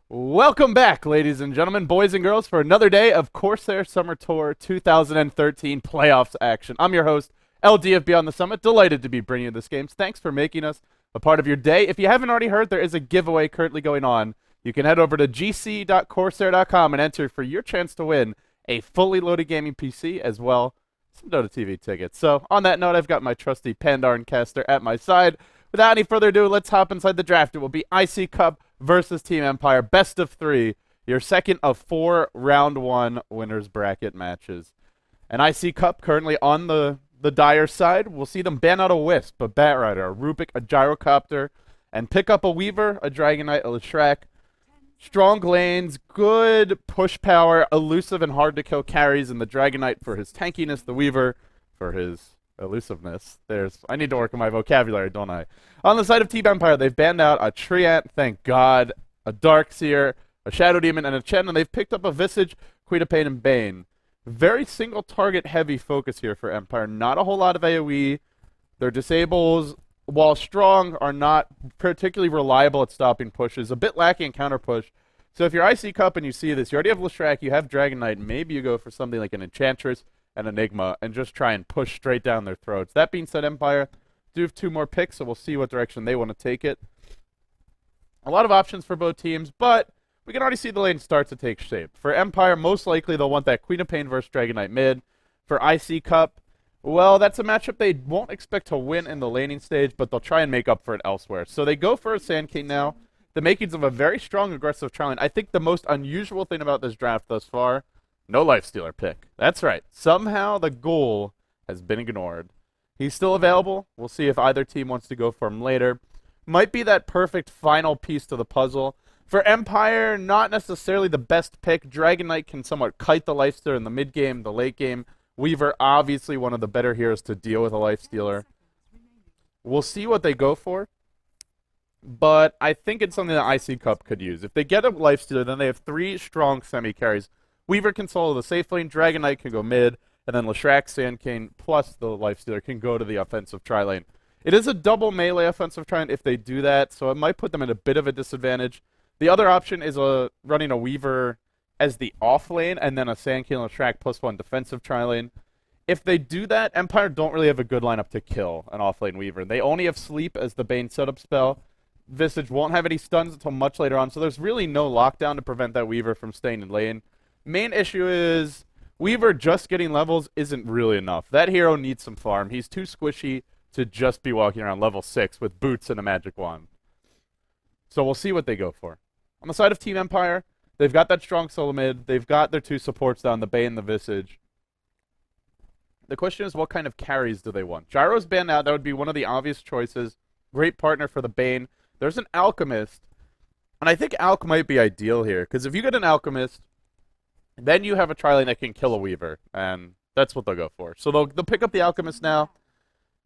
Welcome back, ladies and gentlemen, boys and girls, for another day of Corsair Summer Tour 2013 playoffs action. I'm your host, LDFB on the Summit. Delighted to be bringing you this game. Thanks for making us a part of your day. If you haven't already heard, there is a giveaway currently going on. You can head over to gc.corsair.com and enter for your chance to win a fully loaded gaming PC as well as some Dota TV tickets. So on that note, I've got my trusty Pandarin caster at my side. Without any further ado, let's hop inside the draft. It will be ICCup versus Team Empire, best of 3, your second of 4 round 1 winners bracket matches. And ICCup currently on the dire side. We'll see them ban out a Wisp, a Batrider, a Rubik, a Gyrocopter, and pick up a Weaver, a Dragonite, a Leshrac. Strong lanes, good push power, elusive and hard to kill carries, and the Dragonite for his tankiness, the Weaver for his elusiveness. I need to work on my vocabulary, don't I? On the side of Team Empire, they've banned out a Treant, thank God, a Darkseer, a Shadow Demon, and a Chen, and they've picked up a Visage, Queen of Pain, and Bane. Very single target heavy focus here for Empire. Not a whole lot of AoE. Their disables, while strong, are not particularly reliable at stopping pushes. A bit lacking in counter push. So if you're ICCup and you see this, you already have Leshrac, you have Dragonite, maybe you go for something like an Enchantress, an Enigma, and just try and push straight down their throats. That being said, Empire do have 2 more picks, so we'll see what direction they want to take it. A lot of options for both teams, but we can already see the lane start to take shape. For Empire, most likely they'll want that Queen of Pain versus Dragonite mid. For ICCup, well, that's a matchup they won't expect to win in the laning stage, but they'll try and make up for it elsewhere. So they go for a Sand King now. The makings of a very strong aggressive tri-lane. I think the most unusual thing about this draft thus far, no Lifestealer pick. That's right. Somehow the goal has been ignored. He's still available. We'll see if either team wants to go for him later. Might be that perfect final piece to the puzzle. For Empire, not necessarily the best pick. Dragonite can somewhat kite the Lifestealer in the mid game, the late game. Weaver, obviously one of the better heroes to deal with a Lifestealer. We'll see what they go for. But I think it's something that ICCup could use. If they get a Lifestealer, then they have 3 strong semi-carries. Weaver can solo the safe lane, Dragonite can go mid, and then Leshrac, Sand King, plus the Lifestealer can go to the offensive tri-lane. It is a double melee offensive tri-lane if they do that, so it might put them in a bit of a disadvantage. The other option is running a Weaver as the off lane, and then a Sand King, Leshrac, +1 defensive tri-lane. If they do that, Empire don't really have a good lineup to kill an off-lane Weaver. They only have Sleep as the Bane setup spell. Visage won't have any stuns until much later on, so there's really no lockdown to prevent that Weaver from staying in lane. Main issue is Weaver just getting levels isn't really enough. That hero needs some farm. He's too squishy to just be walking around level 6 with boots and a magic wand. So we'll see what they go for. On the side of Team Empire, they've got that strong solo mid. They've got their 2 supports down, the Bane and the Visage. The question is, what kind of carries do they want? Gyro's banned out. That would be one of the obvious choices. Great partner for the Bane. There's an Alchemist. And I think Alch might be ideal here, because if you get an Alchemist, then you have a tri-lane that can kill a Weaver, and that's what they'll go for. So they'll pick up the Alchemist now.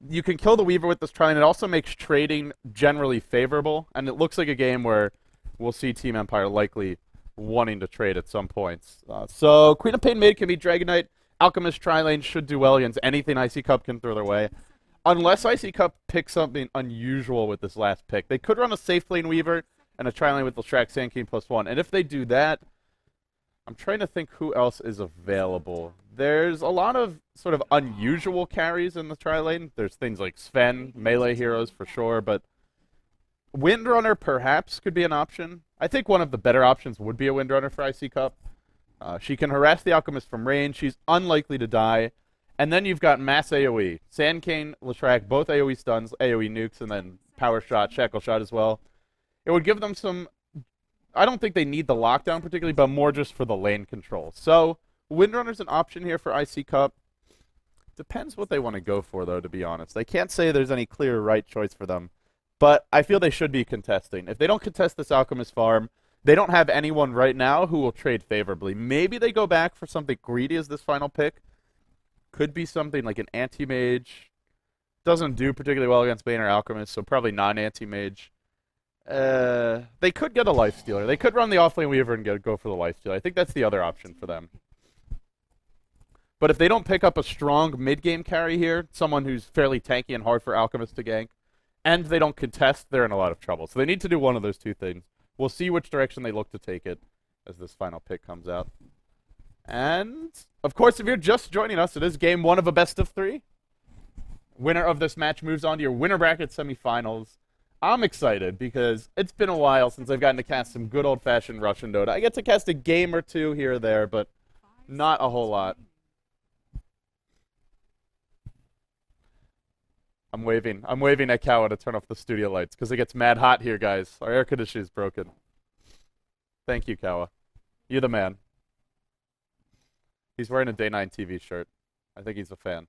You can kill the Weaver with this tri-lane. It also makes trading generally favorable, and it looks like a game where we'll see Team Empire likely wanting to trade at some points. So Queen of Pain mid can be Dragonite. Alchemist tri-lane should do well against anything ICCup can throw their way. Unless ICCup picks something unusual with this last pick. They could run a safe lane Weaver and a tri-lane with Leshrac, Sand King +1. And if they do that, I'm trying to think who else is available. There's a lot of sort of unusual carries in the tri-lane. There's things like Sven, melee heroes for sure, but Windrunner perhaps could be an option. I think one of the better options would be a Windrunner for ICCup. She can harass the Alchemist from range. She's unlikely to die. And then you've got mass AoE. Sand Cane, Leshrac, both AoE stuns, AoE nukes, and then power shot, shackle shot as well. It would give them some... I don't think they need the lockdown particularly, but more just for the lane control. So, Windrunner's an option here for ICCup. Depends what they want to go for, though, to be honest. I can't say there's any clear right choice for them. But I feel they should be contesting. If they don't contest this Alchemist farm, they don't have anyone right now who will trade favorably. Maybe they go back for something greedy as this final pick. Could be something like an Anti-Mage. Doesn't do particularly well against Bane or Alchemist, so probably non-Anti-Mage. They could get a Lifestealer. They could run the Offlane Weaver and go for the Lifestealer. I think that's the other option for them. But if they don't pick up a strong mid-game carry here, someone who's fairly tanky and hard for Alchemist to gank, and they don't contest, they're in a lot of trouble. So they need to do one of those two things. We'll see which direction they look to take it as this final pick comes out. And, of course, if you're just joining us, it is game 1 of a best of 3. Winner of this match moves on to your winner bracket semifinals. I'm excited because it's been a while since I've gotten to cast some good old-fashioned Russian Dota. I get to cast a game or two here or there, but not a whole lot. I'm waving at Kawa to turn off the studio lights because it gets mad hot here, guys. Our air conditioner is broken. Thank you, Kawa. You're the man. He's wearing a Day 9 TV shirt. I think he's a fan.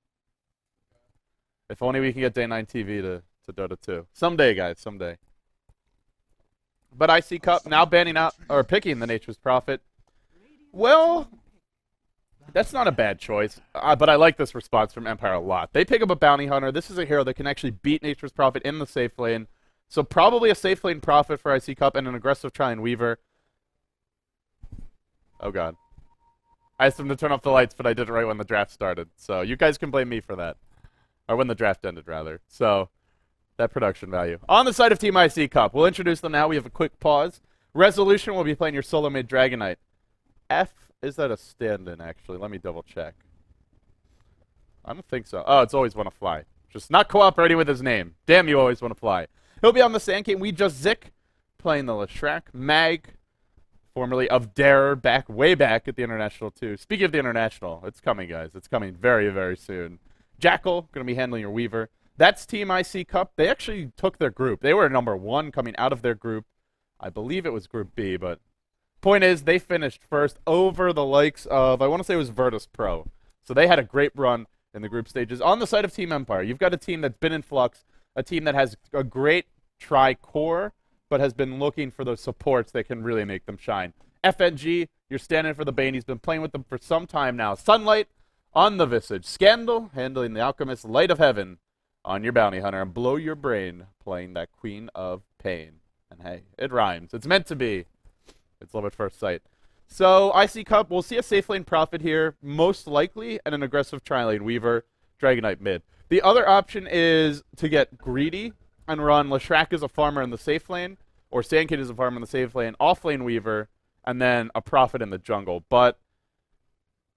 If only we can get Day 9 TV to Dota 2. Someday, guys, someday. But ICCup now banning out, or picking the Nature's Prophet. Well, that's not a bad choice, but I like this response from Empire a lot. They pick up a Bounty Hunter. This is a hero that can actually beat Nature's Prophet in the safe lane. So probably a safe lane Prophet for ICCup and an aggressive Try Weaver. Oh, God. I asked them to turn off the lights, but I did it right when the draft started. So you guys can blame me for that. Or when the draft ended, rather. So, that production value. On the side of Team ICCup, we'll introduce them now. We have a quick pause. Resolution will be playing your solo mid Dragonite. F, is that a stand-in, actually? Let me double check. I don't think so. Oh, it's Always Wanna Fly. Just not cooperating with his name. Damn you, Always Wanna Fly. He'll be on the Sand King. We just Zik, playing the Leshrac. Mag, formerly of Darer, way back at the International too. Speaking of the International, it's coming, guys. It's coming very, very soon. Jackal, going to be handling your Weaver. That's Team ICCup. They actually took their group. They were number 1 coming out of their group. I believe it was Group B, but point is they finished first over the likes of, I want to say it was Virtus Pro. So they had a great run in the group stages. On the side of Team Empire, you've got a team that's been in flux, a team that has a great tri-core, but has been looking for those supports that can really make them shine. FNG, you're standing for the Bane. He's been playing with them for some time now. Sunlight on the Visage. Scandal, handling the Alchemist. Light of Heaven on your Bounty Hunter. And Blow Your Brain, playing that Queen of Pain. And hey, it rhymes. It's meant to be. It's love at first sight. So, ICCup, we'll see a safe lane Prophet here, most likely, and an aggressive tri-lane Weaver, Dragonite mid. The other option is to get greedy and run Leshrac as a farmer in the safe lane, or Sandkid as a farmer in the safe lane, off-lane Weaver, and then a Prophet in the jungle. But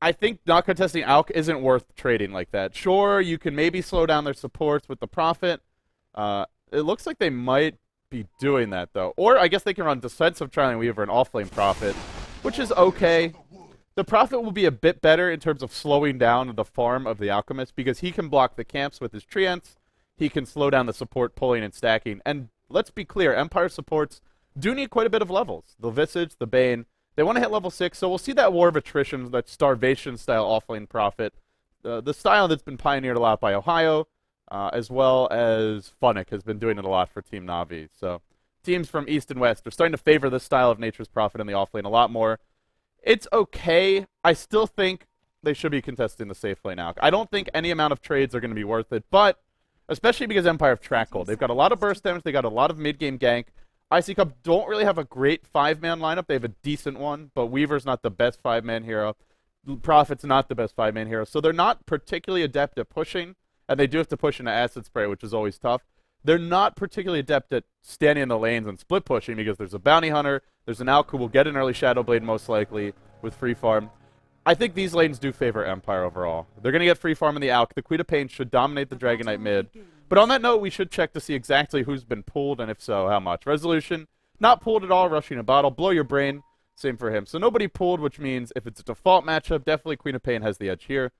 I think not contesting Alk isn't worth trading like that. Sure, you can maybe slow down their supports with the Prophet. It looks like they might be doing that, though. Or I guess they can run defensive Tri-Lane Weaver and off-lane Prophet, which is okay. The Prophet will be a bit better in terms of slowing down the farm of the Alchemist, because he can block the camps with his Treants. He can slow down the support pulling and stacking. And let's be clear, Empire supports do need quite a bit of levels. The Visage, the Bane, they want to hit level 6, so we'll see that War of Attrition, that Starvation-style offlane Prophet. The style that's been pioneered a lot by Ohio, as well as Funnick has been doing it a lot for Team Na'Vi. So teams from East and West are starting to favor this style of Nature's Prophet in the offlane a lot more. It's okay. I still think they should be contesting the safe lane Alk. I don't think any amount of trades are going to be worth it, but especially because Empire have track hold. They've got a lot of burst damage. They got a lot of mid-game gank. ICCup don't really have a great 5-man lineup. They have a decent one, but Weaver's not the best 5-man hero. Prophet's not the best 5-man hero. So they're not particularly adept at pushing, and they do have to push into Acid Spray, which is always tough. They're not particularly adept at standing in the lanes and split pushing, because there's a Bounty Hunter, there's an Alk who will get an early Shadow Blade most likely with free farm. I think these lanes do favor Empire overall. They're going to get free farm in the Alk. The Queen of Pain should dominate the Dragonite mid. But on that note, we should check to see exactly who's been pulled, and if so, how much. Resolution, not pulled at all, rushing a bottle. Blow Your Brain, same for him. So nobody pulled, which means if it's a default matchup, definitely Queen of Pain has the edge here.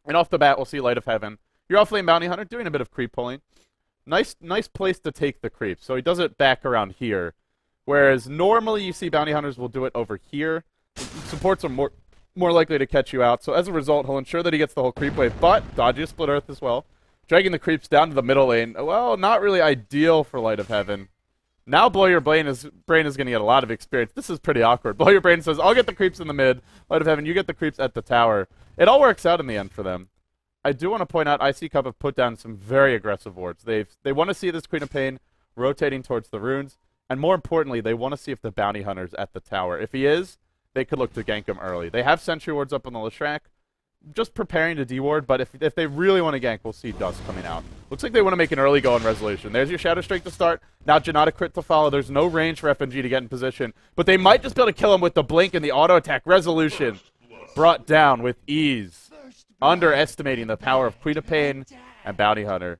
And off the bat, we'll see Light of Heaven. You're off lane Bounty Hunter, doing a bit of creep pulling. Nice place to take the creep. So he does it back around here. Whereas normally you see Bounty Hunters will do it over here. Supports are more likely to catch you out. So as a result, he'll ensure that he gets the whole creep wave, but dodgy a Split Earth as well. Dragging the creeps down to the middle lane. Well, not really ideal for Light of Heaven. Now Blow Your Brain is going to get a lot of experience. This is pretty awkward. Blow Your Brain says, I'll get the creeps in the mid. Light of Heaven, you get the creeps at the tower. It all works out in the end for them. I do want to point out ICCup have put down some very aggressive wards. They want to see this Queen of Pain rotating towards the runes, and more importantly, they want to see if the Bounty Hunter's at the tower. If he is, they could look to gank him early. They have sentry wards up on the Leshrac, just preparing to deward, but if they really want to gank, we'll see Dust coming out. Looks like they want to make an early go on Resolution. There's your Shadow Strike to start. Now Janata crit to follow. There's no range for FNG to get in position, but they might just be able to kill him with the blink and the auto attack. Resolution brought down with ease. Underestimating the power of Queen of Pain and Bounty Hunter.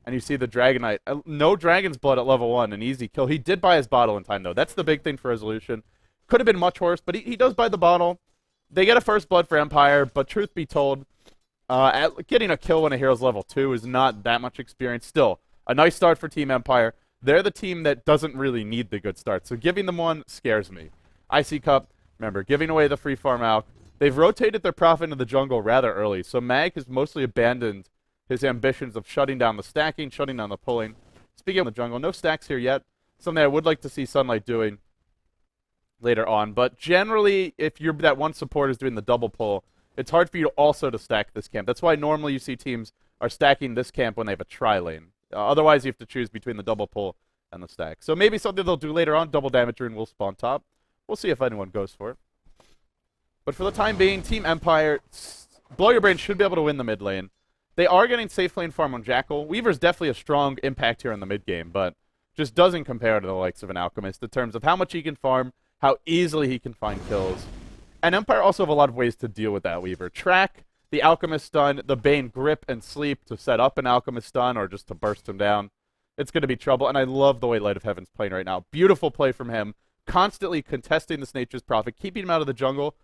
And you see the Dragon Knight. No Dragon's Blood at level 1. An easy kill. He did buy his bottle in time, though. That's the big thing for Resolution. Could have been much worse, but he does buy the bottle. They get a first blood for Empire, but truth be told, getting a kill when a hero's level 2 is not that much experience. Still, a nice start for Team Empire. They're the team that doesn't really need the good start, so giving them one scares me. ICCup, remember, giving away the free farm out. They've rotated their Prophet into the jungle rather early, so Mag has mostly abandoned his ambitions of shutting down the stacking, shutting down the pulling. Speaking of the jungle, no stacks here yet. Something I would like to see Sunlight doing later on. But generally, if you're that one support is doing the double pull, it's hard for you also to stack this camp. That's why normally you see teams are stacking this camp when they have a tri-lane. Otherwise, you have to choose between the double pull and the stack. So maybe something they'll do later on, double damage rune will spawn top. We'll see if anyone goes for it. But for the time being, Team Empire, Blow Your Brain should be able to win the mid lane. They are getting safe lane farm on Jackal. Weaver's definitely a strong impact here in the mid game, but just doesn't compare to the likes of an Alchemist in terms of how much he can farm, how easily he can find kills. And Empire also have a lot of ways to deal with that Weaver. Track, the Alchemist stun, the Bane grip and sleep to set up an Alchemist stun or just to burst him down. It's going to be trouble, and I love the way Light of Heaven's playing right now. Beautiful play from him, constantly contesting this Nature's Prophet, keeping him out of the jungle.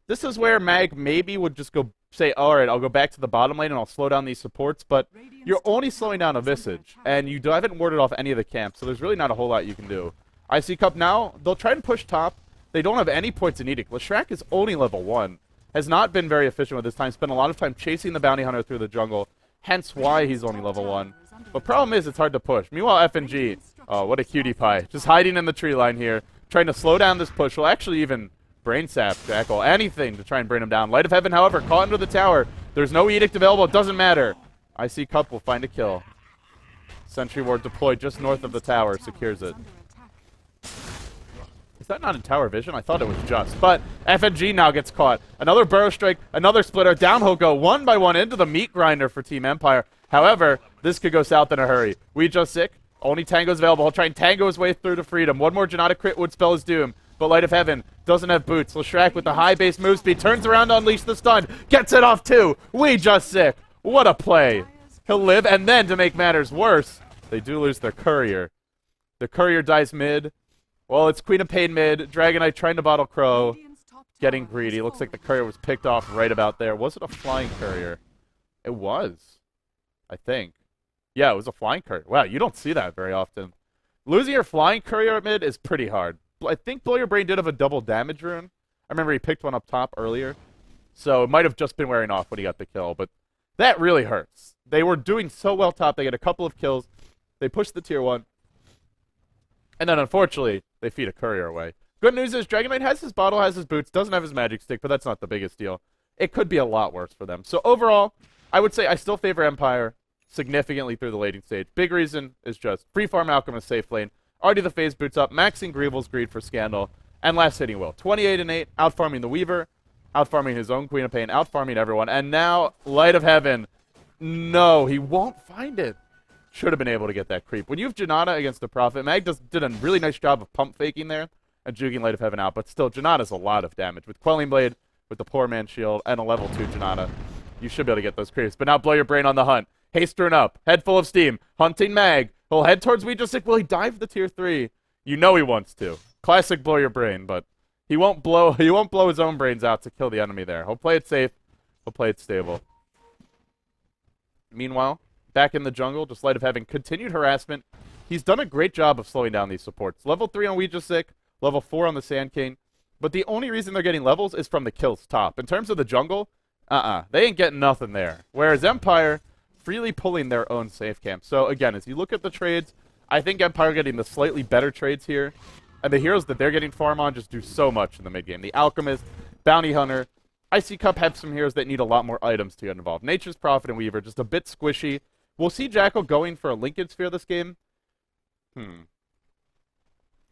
This is where Mag maybe would just go say, all right, I'll go back to the bottom lane and I'll slow down these supports, but you're only slowing down a Visage, and you haven't warded off any of the camps, so there's really not a whole lot you can do. ICCup now, they'll try and push top. They don't have any points in Edict. Leshrac is only level 1. Has not been very efficient with his time. Spent a lot of time chasing the Bounty Hunter through the jungle, hence why he's only level 1. But problem is, it's hard to push. Meanwhile, FNG, oh, what a cutie pie. Just hiding in the tree line here, trying to slow down this push. Will actually even Brain Sap, Jackal, anything to try and bring him down. Light of Heaven, however, caught under the tower. There's no Edict available. It doesn't matter. ICCup will find a kill. Sentry Ward deployed just north of the tower. Secures it. Is that not in tower vision? I thought it was just. But FNG now gets caught. Another Burrow Strike, another Splitter. Down he'll go one by one into the meat grinder for Team Empire. However, this could go south in a hurry. We just sick. Only Tango's available. He'll try and Tango his way through to freedom. One more Janata crit would spell his doom. But Light of Heaven doesn't have boots. Leshrac with the high base move speed turns around to unleash the stun. Gets it off too. We just sick. What a play. He'll live, and then to make matters worse, they do lose their courier. The courier dies mid. Well, it's Queen of Pain mid. Dragon Knight trying to bottle Crow. Getting greedy. Looks like the courier was picked off right about there. Was it a flying courier? It was, I think. Yeah, it was a flying courier. Wow, you don't see that very often. Losing your flying courier at mid is pretty hard. I think Blow Your Brain did have a double damage rune. I remember he picked one up top earlier. So it might have just been wearing off when he got the kill. But that really hurts. They were doing so well top. They get a couple of kills. They pushed the tier 1. And then, unfortunately, they feed a courier away. Good news is Dragon Knight has his bottle, has his boots, doesn't have his magic stick, but that's not the biggest deal. It could be a lot worse for them. So overall, I would say I still favor Empire significantly through the lating stage. Big reason is just free farm Alchemist safe lane. Already the phase boots up, maxing Greevil's greed for Scandal, and last hitting Will. 28 and 8, out-farming the Weaver, out-farming his own Queen of Pain, out-farming everyone, and now Light of Heaven. No, he won't find it. Should have been able to get that creep. When you have Janata against the Prophet, Mag did a really nice job of pump faking there and juking Light of Heaven out, but still, Janata's a lot of damage. With Quelling Blade, with the Poor Man Shield, and a level 2 Janata, you should be able to get those creeps. But now Blow Your Brain on the hunt. Haste rune up, head full of steam, hunting Mag. He'll head towards We Just Sick. Will he dive the tier 3? You know he wants to. Classic Blow Your Brain, but he won't blow his own brains out to kill the enemy there. He'll play it safe. He'll play it stable. Meanwhile, back in the jungle, just Light of Heaven, continued harassment. He's done a great job of slowing down these supports. Level 3 on Ouija Sick, level 4 on the Sand King. But the only reason they're getting levels is from the kills top. In terms of the jungle, they ain't getting nothing there. Whereas Empire, freely pulling their own safe camp. So again, as you look at the trades, I think Empire getting the slightly better trades here. And the heroes that they're getting farm on just do so much in the mid game. The Alchemist, Bounty Hunter, ICCup have some heroes that need a lot more items to get involved. Nature's Prophet and Weaver, just a bit squishy. We'll see Jackal going for a Lincoln Sphere this game. I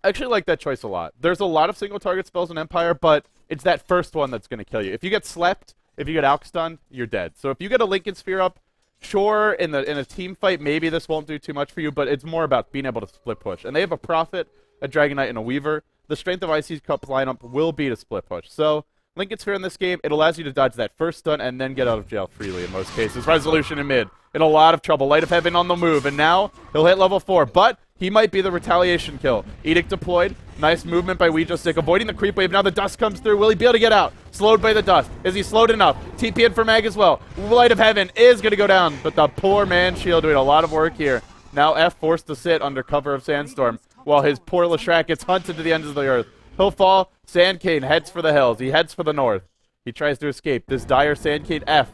actually like that choice a lot. There's a lot of single target spells in Empire, but it's that first one that's going to kill you. If you get slept, if you get Alch stunned, you're dead. So if you get a Lincoln Sphere up, sure, in a team fight, maybe this won't do too much for you, but it's more about being able to split push. And they have a Prophet, a Dragon Knight, and a Weaver. The strength of ICCup's lineup will be to split push. So Lincoln Sphere in this game, it allows you to dodge that first stun and then get out of jail freely in most cases. Resolution in mid. In a lot of trouble. Light of Heaven on the move, and now he'll hit level 4, but he might be the retaliation kill. Edict deployed. Nice movement by Ouija Stick, avoiding the creep wave. Now the dust comes through. Will he be able to get out? Slowed by the dust. Is he slowed enough? TP in for Mag as well. Light of Heaven is going to go down, but the poor man Shield doing a lot of work here. Now F forced to sit under cover of Sandstorm, while his poor Lashrak gets hunted to the ends of the earth. He'll fall. Sand Cane heads for the hills. He heads for the north. He tries to escape. This dire Sand Cane F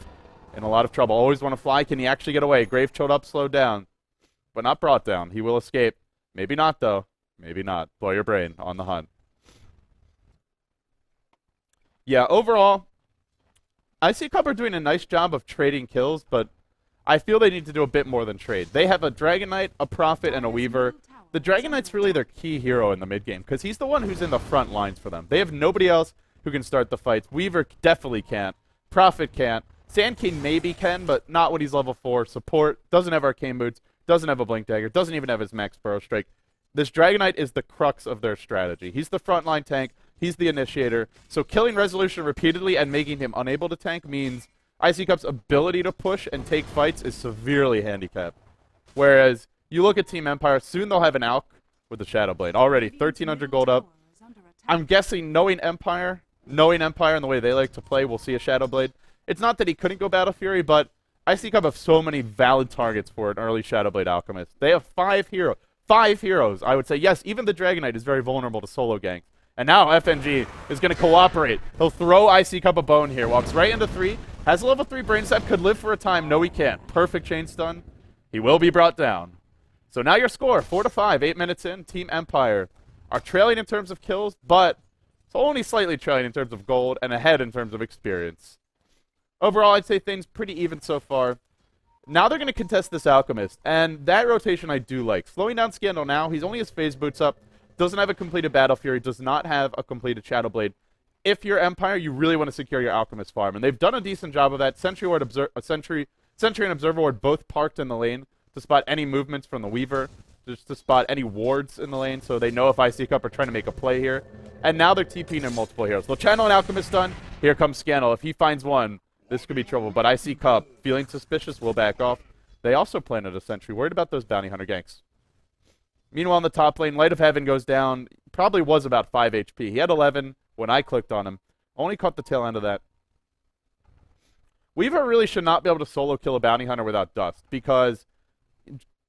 in a lot of trouble. Always want to fly. Can he actually get away? Grave Chode up, slowed down, but not brought down. He will escape. Maybe not, though. Maybe not. Blow your brain on the hunt. Yeah, overall, ICCup are doing a nice job of trading kills, but I feel they need to do a bit more than trade. They have a Dragon Knight, a Prophet, and a Weaver. The Dragon Knight's really their key hero in the mid game, because he's the one who's in the front lines for them. They have nobody else who can start the fights. Weaver definitely can't. Prophet can't. Sand King maybe can, but not when he's level 4. Support, doesn't have Arcane Boots, doesn't have a Blink Dagger, doesn't even have his Max Burrow Strike. This Dragon Knight is the crux of their strategy. He's the frontline tank, he's the initiator, so killing Resolution repeatedly and making him unable to tank means ICCup's ability to push and take fights is severely handicapped. Whereas, you look at Team Empire, soon they'll have an Alch with the Shadow Blade. Already, 1,300 gold up. I'm guessing, knowing Empire and the way they like to play, we'll see a Shadow Blade. It's not that he couldn't go Battle Fury, but ICCup have so many valid targets for an early Shadow Blade Alchemist. They have 5 heroes. 5 heroes, I would say. Yes, even the Dragon Knight is very vulnerable to solo gank. And now FNG is going to cooperate. He'll throw ICCup a bone here. Walks right into 3. Has a level 3 Brain Sap. Could live for a time. No, he can't. Perfect chain stun. He will be brought down. So now your score, 4-5. 8 minutes in. Team Empire are trailing in terms of kills, but it's only slightly trailing in terms of gold and ahead in terms of experience. Overall, I'd say things pretty even so far. Now they're going to contest this Alchemist, and that rotation I do like. Slowing down Scandal now. He's only his phase boots up. Doesn't have a completed Battle Fury. Does not have a completed Shadow Blade. If you're Empire, you really want to secure your Alchemist farm, and they've done a decent job of that. Sentry and Observer Ward both parked in the lane to spot any movements from the Weaver, just to spot any wards in the lane, so they know if ICCup are trying to make a play here. And now they're TPing in multiple heroes. They'll channel an Alchemist done. Here comes Scandal. If he finds one, this could be trouble, but ICCup, feeling suspicious, will back off. They also planted a Sentry, worried about those Bounty Hunter ganks. Meanwhile, in the top lane, Light of Heaven goes down. Probably was about 5 HP. He had 11 when I clicked on him. Only caught the tail end of that. Weaver really should not be able to solo kill a Bounty Hunter without Dust, because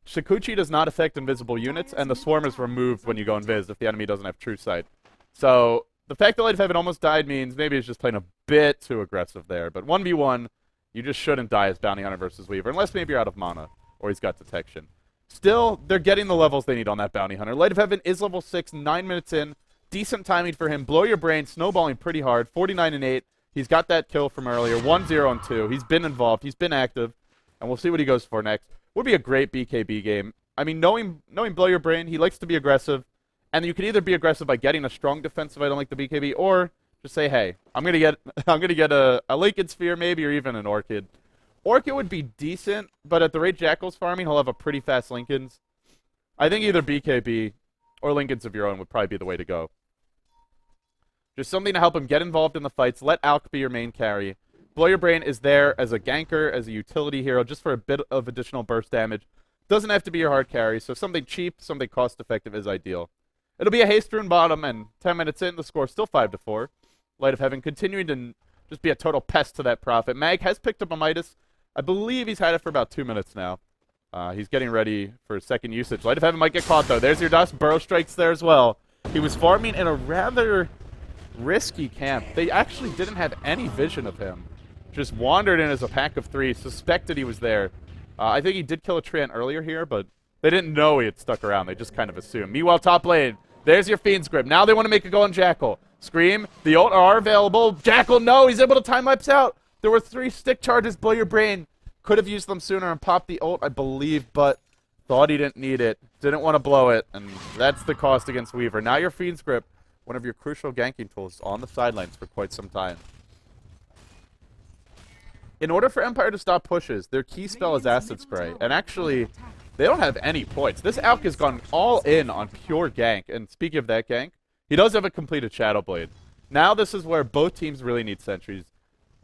Shikuchi does not affect invisible units, and the Swarm is removed when you go invis if the enemy doesn't have True Sight. So the fact that Light of Heaven almost died means maybe he's just playing a bit too aggressive there. But 1v1, you just shouldn't die as Bounty Hunter versus Weaver, unless maybe you're out of mana, or he's got Detection. Still, they're getting the levels they need on that Bounty Hunter. Light of Heaven is level 6, 9 minutes in. Decent timing for him. Blow your brain, snowballing pretty hard. 49 and 8. He's got that kill from earlier. 1-0 and 2. He's been involved. He's been active. And we'll see what he goes for next. Would be a great BKB game. I mean, knowing Blow Your Brain, he likes to be aggressive. And you can either be aggressive by getting a strong defensive item like the BKB, or just say, hey, I'm gonna get a Lincoln Sphere maybe, or even an Orchid. Orchid would be decent, but at the rate Jackal's farming, he'll have a pretty fast Lincolns. I think either BKB or Lincolns of your own would probably be the way to go. Just something to help him get involved in the fights. Let Alch be your main carry. Blow Your Brain is there as a ganker, as a utility hero, just for a bit of additional burst damage. Doesn't have to be your hard carry, so something cheap, something cost-effective is ideal. It'll be a haste rune bottom, and 10 minutes in, the score's still 5-4. Light of Heaven continuing to just be a total pest to that Prophet. Mag has picked up a Midas. I believe he's had it for about 2 minutes now. He's getting ready for second usage. Light of Heaven might get caught, though. There's your dust. Burrow strikes there as well. He was farming in a rather risky camp. They actually didn't have any vision of him. Just wandered in as a pack of 3. Suspected he was there. I think he did kill a Treant earlier here, but they didn't know he had stuck around. They just kind of assumed. Meanwhile, top lane. There's your Fiend's Grip. Now they want to make a go on Jackal. Scream. The ult are available. Jackal, no. He's able to time lapse out. There were 3 stick charges. Blow your brain. Could have used them sooner and popped the ult, I believe, but thought he didn't need it. Didn't want to blow it, and that's the cost against Weaver. Now your Fiend's Grip, one of your crucial ganking tools, on the sidelines for quite some time. In order for Empire to stop pushes, their key spell is Acid Spray, and actually, they don't have any points. This Alk has gone all in on pure gank, and speaking of that gank, he does have a completed Shadow Blade. Now this is where both teams really need sentries.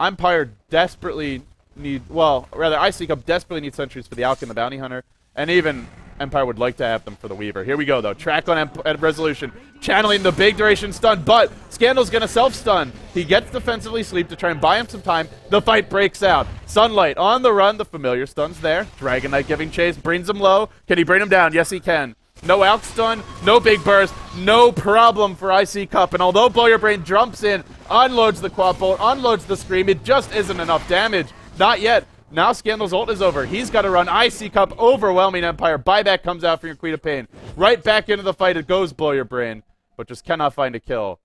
Empire desperately ICCup desperately needs sentries for the Alk and the Bounty Hunter, and even Empire would like to have them for the Weaver. Here we go, though. Track on Resolution. Channeling the big duration stun, but Scandal's going to self-stun. He gets defensively sleep to try and buy him some time. The fight breaks out. Sunlight on the run. The familiar stun's there. Dragon Knight giving chase. Brings him low. Can he bring him down? Yes, he can. No Alk stun. No big burst. No problem for ICCup. And although Blow Your Brain jumps in, unloads the quad bolt, unloads the Scream, it just isn't enough damage. Not yet. Now Scandal's ult is over. He's got to run. ICCup overwhelming Empire. Buyback comes out for your Queen of Pain. Right back into the fight. It goes Blow Your Brain, but just cannot find a kill.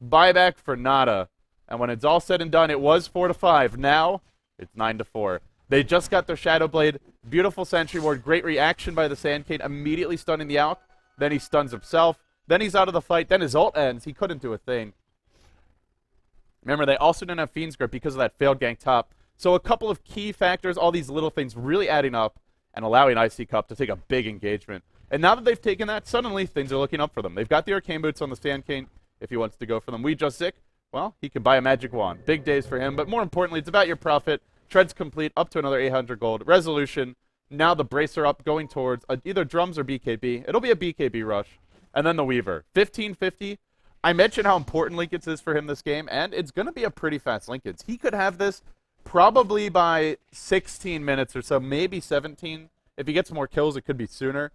Buyback for nada. And when it's all said and done, it was 4-5. Now it's 9-4. They just got their Shadow Blade. Beautiful Sentry Ward. Great reaction by the Sand King. Immediately stunning the Alk. Then he stuns himself. Then he's out of the fight. Then his ult ends. He couldn't do a thing. Remember, they also didn't have Fiend's Grip because of that failed gank top. So a couple of key factors, all these little things really adding up and allowing ICCup to take a big engagement. And now that they've taken that, suddenly things are looking up for them. They've got the Arcane Boots on the Sand King if he wants to go for them. Zik, well, he can buy a Magic Wand. Big days for him, but more importantly, it's about your profit. Tread's complete, up to another 800 gold. Resolution, now the Bracer up, going towards either Drums or BKB. It'll be a BKB rush. And then the Weaver. 1550. I mentioned how important linkage is for him this game, and it's going to be a pretty fast linkage. He could have this probably by 16 minutes or so, maybe 17. If he gets more kills, it could be sooner.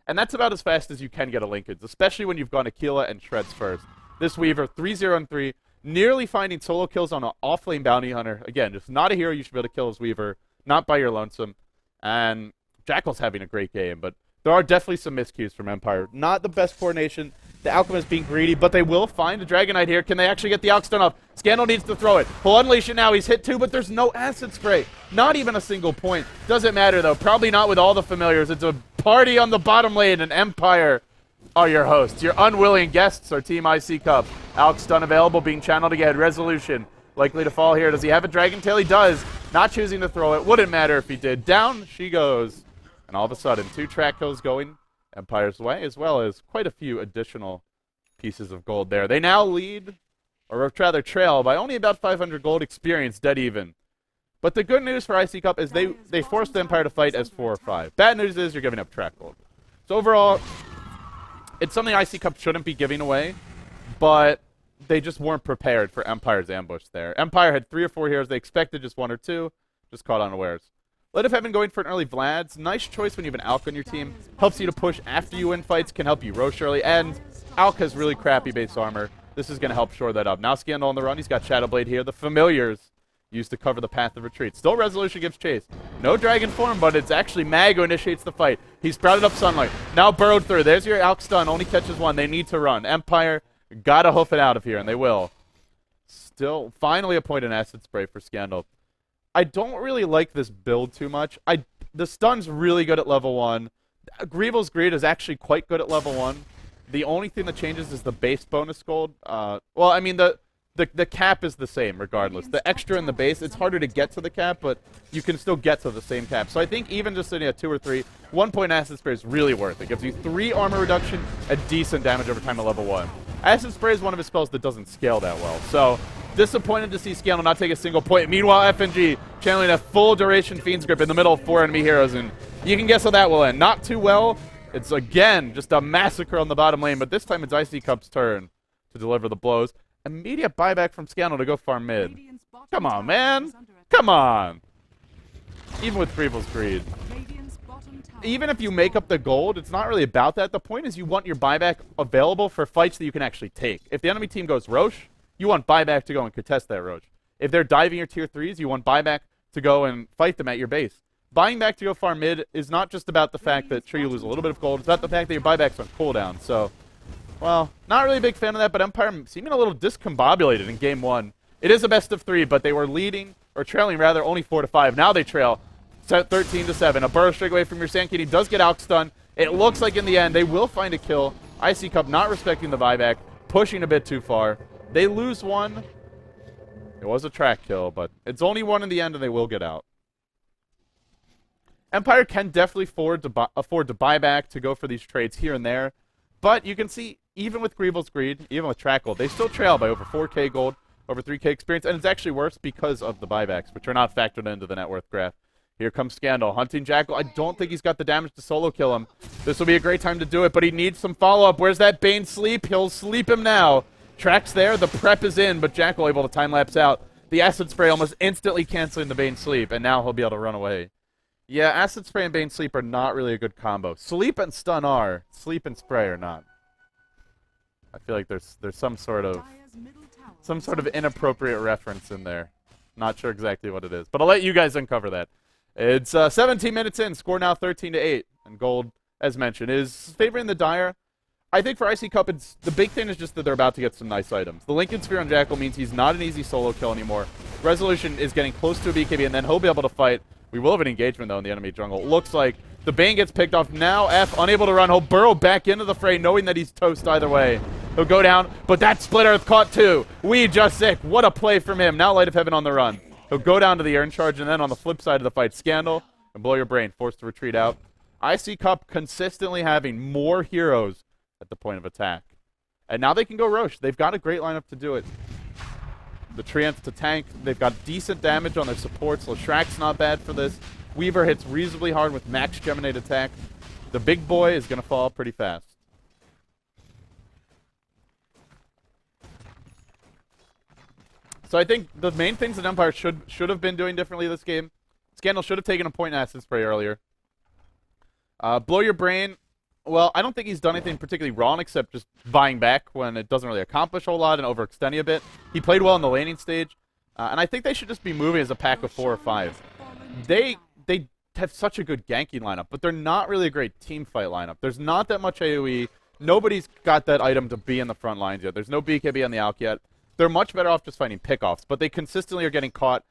And that's about as fast as you can get a linkage, especially when you've gone Aquila and Shreds first. This Weaver, 3-0-3, nearly finding solo kills on an off-lane Bounty Hunter. Again, just not a hero you should be able to kill as Weaver, not by your lonesome. And Jackal's having a great game, but there are definitely some miscues from Empire. Not the best coordination. The Alchemist being greedy, but they will find a Dragon Knight here. Can they actually get the Alk stun off? Scandal needs to throw it. He'll unleash it now. He's hit 2, but there's no Acid Spray. Not even a single point. Doesn't matter, though. Probably not with all the familiars. It's a party on the bottom lane, and Empire are your hosts. Your unwilling guests are Team ICCup. Alk stun available, being channeled again. Resolution likely to fall here. Does he have a Dragon Tail? He does. Not choosing to throw it. Wouldn't matter if he did. Down she goes. And all of a sudden, 2 track kills going Empire's way, as well as quite a few additional pieces of gold there. They now lead, or rather trail, by only about 500 gold experience, dead even. But the good news for ICCup is they forced the Empire to fight as 4 or 5. Bad news is you're giving up track gold. So overall, it's something ICCup shouldn't be giving away, but they just weren't prepared for Empire's ambush there. Empire had 3 or 4 heroes. They expected just 1 or 2, just caught unawares. Light of Heaven going for an early Vlad's. Nice choice when you have an Alk on your team. Helps you to push after you win fights, can help you roche early, and Alk has really crappy base armor. This is going to help shore that up. Now Scandal on the run. He's got Shadow Blade here. The familiars used to cover the path of retreat. Still Resolution gives chase. No Dragon form, but it's actually Mag who initiates the fight. He sprouted up Sunlight. Now burrowed through. There's your Alk stun. Only catches 1. They need to run. Empire got to hoof it out of here, and they will. Still, finally a point in Acid Spray for Scandal. I don't really like this build too much. The stun's really good at level 1. Greevil's Greed is actually quite good at level 1. The only thing that changes is the base bonus gold. Well, I mean, the cap is the same regardless. The extra in the base, it's harder to get to the cap, but you can still get to the same cap. So I think even just sitting at 2 or 3, 1 point Acid Spray is really worth it. It gives you 3 armor reduction and decent damage over time at level 1. Acid Spray is one of his spells that doesn't scale that well. So disappointed to see Scandal not take a single point. Meanwhile, FNG channeling a full duration Fiend's Grip in the middle of 4 enemy heroes, and you can guess how that will end. Not too well. It's, again, just a massacre on the bottom lane, but this time it's ICCup's turn to deliver the blows. Immediate buyback from Scandal to go farm mid. Come on, man. Come on. even with Greevil's Greed. Even if you make up the gold, it's not really about that. The point is you want your buyback available for fights that you can actually take. If the enemy team goes Roche, you want buyback to go and contest that Roche. If they're diving your tier 3s, you want buyback to go and fight them at your base. Buying back to go far mid is not just about the fact that sure you lose a little bit of gold, it's about the fact that your buyback's on cooldown. So, well, not really a big fan of that, but Empire seeming a little discombobulated in game 1. It is a best of 3, but they were leading, or trailing rather, only 4-5. Now they trail 13-7. A burrow straight away from your Sand King. He does get outstunned. It looks like in the end they will find a kill. ICCup not respecting the buyback, pushing a bit too far. They lose one. It was a track kill, but it's only one in the end and they will get out. Empire can definitely afford to buy back to go for these trades here and there. But you can see, even with Greevil's Greed, even with track gold, they still trail by over 4k gold, over 3k experience, and it's actually worse because of the buybacks, which are not factored into the net worth graph. Here comes Scandal, hunting Jackal. I don't think he's got the damage to solo kill him. This will be a great time to do it, but he needs some follow-up. Where's that Bane sleep? He'll sleep him now. Track's there, the prep is in, but Jackal able to time-lapse out. The Acid Spray almost instantly canceling the Bane sleep, and now he'll be able to run away. Yeah, Acid Spray and Bane sleep are not really a good combo. Sleep and stun are. Sleep and spray are not. I feel like there's some sort of inappropriate reference in there. Not sure exactly what it is, but I'll let you guys uncover that. It's 17 minutes in, score now 13-8, and gold, as mentioned, is favoring the Dire. I think for ICCup, the big thing is just that they're about to get some nice items. The Lincoln Sphere on Jackal means he's not an easy solo kill anymore. Resolution is getting close to a BKB, and then he'll be able to fight. We will have an engagement, though, in the enemy jungle. Looks like the Bane gets picked off. Now F, unable to run. He'll burrow back into the fray, knowing that he's toast either way. He'll go down, but that Split Earth caught too. We just sick. What a play from him. Now Light of Heaven on the run. He'll go down to the Iron Charge, and then on the flip side of the fight, Scandal and Blow Your Brain, forced to retreat out. ICCup consistently having more heroes at the point of attack. And now they can go Roche. They've got a great lineup to do it. The Treants to tank. They've got decent damage on their supports. Leshrack's not bad for this. Weaver hits reasonably hard with max Geminate attack. The big boy is going to fall pretty fast. So I think the main things that Empire should have been doing differently this game. Scandal should have taken a point in Acid Spray earlier. Blow Your Brain. Well, I don't think he's done anything particularly wrong except just buying back when it doesn't really accomplish a whole lot and overextending a bit. He played well in the laning stage. And I think they should just be moving as a pack of 4 or 5. They have such a good ganking lineup, but they're not really a great team fight lineup. There's not that much AoE. Nobody's got that item to be in the front lines yet. There's no BKB on the Alk yet. They're much better off just fighting pickoffs, but they consistently are getting caught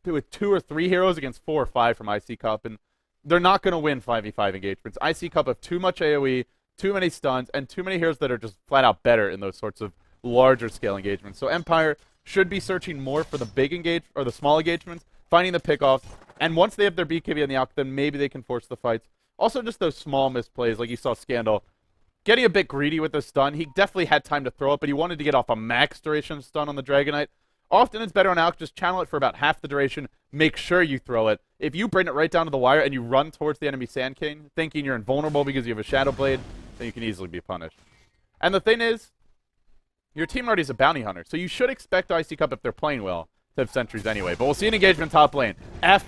with 2 or 3 heroes against 4 or 5 from ICCup, and they're not going to win 5v5 engagements. ICCup have too much AoE, too many stuns, and too many heroes that are just flat out better in those sorts of larger scale engagements. So Empire should be searching more for the big or the small engagements, finding the pickoffs, and once they have their BKB on the Alk, then maybe they can force the fights. Also, just those small misplays, like you saw Scandal getting a bit greedy with the stun. He definitely had time to throw it, but he wanted to get off a max duration stun on the Dragonite. Often it's better on Alk, just channel it for about half the duration, make sure you throw it. If you bring it right down to the wire and you run towards the enemy Sand King, thinking you're invulnerable because you have a Shadow Blade, then you can easily be punished. And the thing is, your team already is a bounty hunter, so you should expect ICCup, if they're playing well, to have sentries anyway. But we'll see an engagement top lane. F,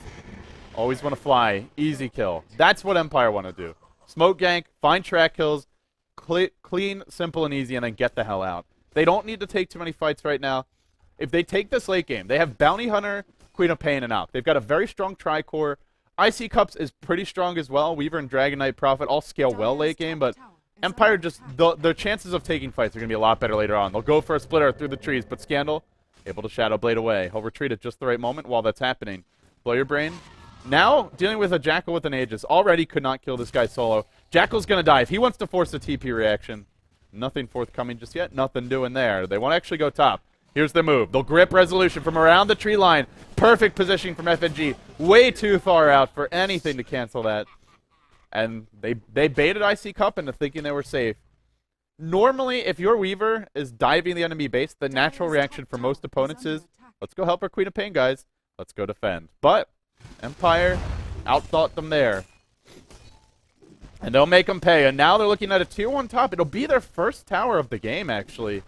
always want to fly, easy kill. That's what Empire want to do. Smoke gank, find track kills, clean, simple, and easy, and then get the hell out. They don't need to take too many fights right now. If they take this late game, they have Bounty Hunter, Queen of Pain, and Alk. They've got a very strong Tricore. ICCups is pretty strong as well. Weaver and Dragonite Prophet all scale well late game, but Empire just, their chances of taking fights are going to be a lot better later on. They'll go for a Split Earth through the trees, but Scandal able to Shadow Blade away. He'll retreat at just the right moment while that's happening. Blow Your Brain. Now, dealing with a Jackal with an Aegis. Already could not kill this guy solo. Jackal's going to die. If he wants to force a TP reaction, nothing forthcoming just yet. Nothing doing there. They want to actually go top. Here's the move. They'll grip Resolution from around the tree line. Perfect positioning from FNG. Way too far out for anything to cancel that. And they baited ICCup into thinking they were safe. Normally, if your Weaver is diving the enemy base, the natural reaction for most opponents is, let's go help our Queen of Pain, guys. Let's go defend. But Empire outthought them there. And they'll make them pay. And now they're looking at a tier 1 top. It'll be their first tower of the game, actually.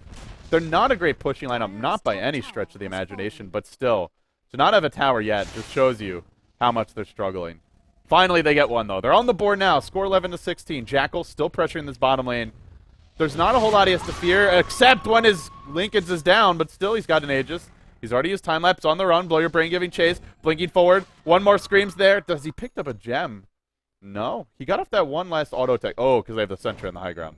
They're not a great pushing lineup, not by any stretch of the imagination, but still, to not have a tower yet just shows you how much they're struggling. Finally, they get one, though. They're on the board now. Score 11-16. Jackal still pressuring this bottom lane. There's not a whole lot he has to fear, except when his Linken's is down, but still he's got an Aegis. He's already used time lapse on the run. Blow your brain giving chase. Blinking forward. One more screams there. Does he pick up a gem? No. He got off that one last auto attack. Oh, because they have the Sentry on the high ground.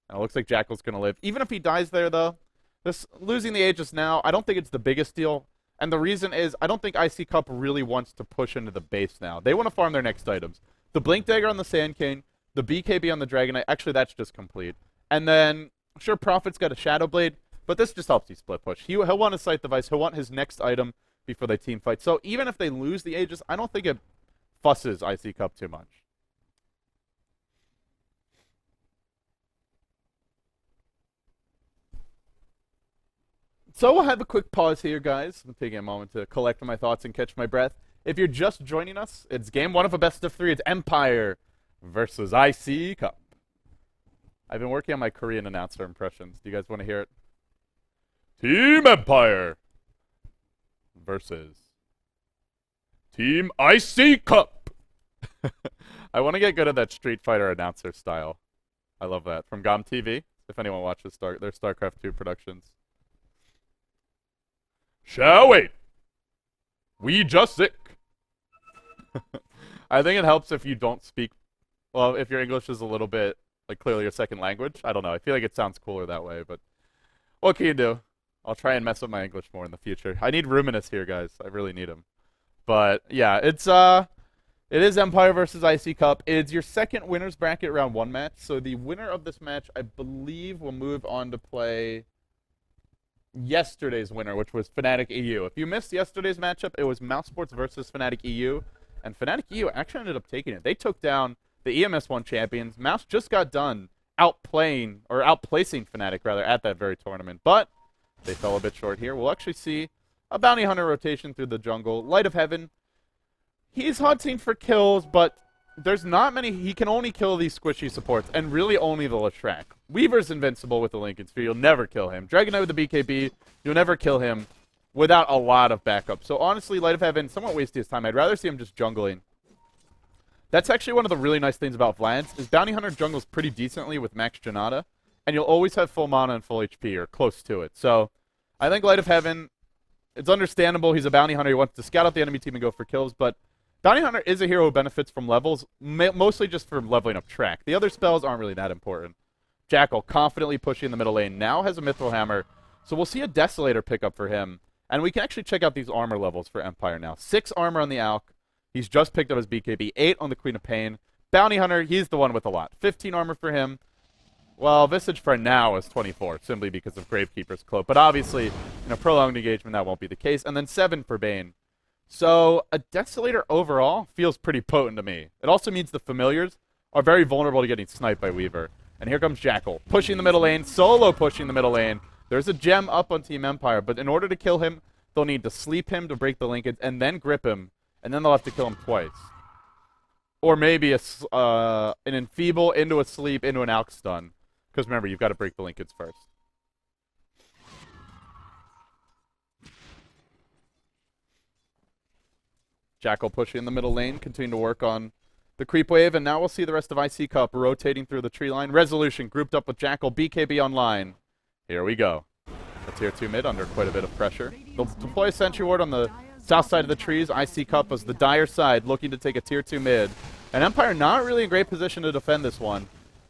Now, it looks like Jackal's going to live. Even if he dies there, though, this losing the Aegis now, I don't think it's the biggest deal. And the reason is, I don't think ICCup really wants to push into the base now. They want to farm their next items. The Blink Dagger on the Sand King, the BKB on the Dragon Knight. Actually, that's just complete. And then, sure, Prophet's got a Shadow Blade, but this just helps you split push. He'll want a Sight Device. He'll want his next item before they team fight. So even if they lose the Aegis, I don't think it fusses ICCup too much. So we'll have a quick pause here, guys. I'm taking a moment to collect my thoughts and catch my breath. If you're just joining us, it's game one of a best of three. It's Empire versus ICCup. I've been working on my Korean announcer impressions. Do you guys want to hear it? Team Empire versus Team ICCup. I want to get good at that Street Fighter announcer style. I love that. From GOM TV, if anyone watches their StarCraft 2 productions. Shall we? We just sick. I think it helps if you don't speak. Well, if your English is a little bit, like, clearly your second language. I don't know. I feel like it sounds cooler that way, but what can you do? I'll try and mess up my English more in the future. I need Ruminus here, guys. I really need him. But, yeah, it is Empire versus ICCup. It's your second winner's bracket round 1 match. So the winner of this match, I believe, will move on to play yesterday's winner, which was Fnatic EU. If you missed yesterday's matchup, it was Mouse Sports versus Fnatic EU, and Fnatic EU actually ended up taking it. They took down the EMS1 champions. Mouse just got done outplacing Fnatic, rather, at that very tournament, but they fell a bit short here. We'll actually see a Bounty Hunter rotation through the jungle. Light of Heaven, he's hunting for kills, but there's not many. He can only kill these squishy supports, and really only the Leshrac. Weaver's invincible with the Linken Sphere. You'll never kill him. Dragon Knight with the BKB, you'll never kill him without a lot of backup. So honestly, Light of Heaven, somewhat wasting his time. I'd rather see him just jungling. That's actually one of the really nice things about Vlad's, is Bounty Hunter jungles pretty decently with Max Janata, and you'll always have full mana and full HP, or close to it. So I think Light of Heaven, it's understandable. He's a Bounty Hunter. He wants to scout out the enemy team and go for kills, but Bounty Hunter is a hero who benefits from levels, mostly just from leveling up track. The other spells aren't really that important. Jackal confidently pushing the middle lane, now has a Mithril Hammer, so we'll see a Desolator pickup for him. And we can actually check out these armor levels for Empire now. 6 armor on the Alk. He's just picked up his BKB. 8 on the Queen of Pain. Bounty Hunter, he's the one with a lot. 15 armor for him. Well, Visage for now is 24, simply because of Gravekeeper's Cloak. But obviously, in a prolonged engagement, that won't be the case. And then 7 for Bane. So a Desolator overall feels pretty potent to me. It also means the familiars are very vulnerable to getting sniped by Weaver. And here comes Jackal, pushing the middle lane, solo pushing the middle lane. There's a gem up on Team Empire, but in order to kill him, they'll need to sleep him to break the linkage, and then grip him, and then they'll have to kill him twice. Or maybe an Enfeeble into a sleep into an Alk stun. Because remember, you've got to break the linkage first. Jackal pushing in the middle lane, continuing to work on the creep wave, and now we'll see the rest of ICCup rotating through the tree line. Resolution grouped up with Jackal, BKB online. Here we go. A tier 2 mid under quite a bit of pressure. They'll deploy a Sentry Ward on the south side of the trees. ICCup was the dire side, looking to take a tier 2 mid. And Empire not really in great position to defend this one.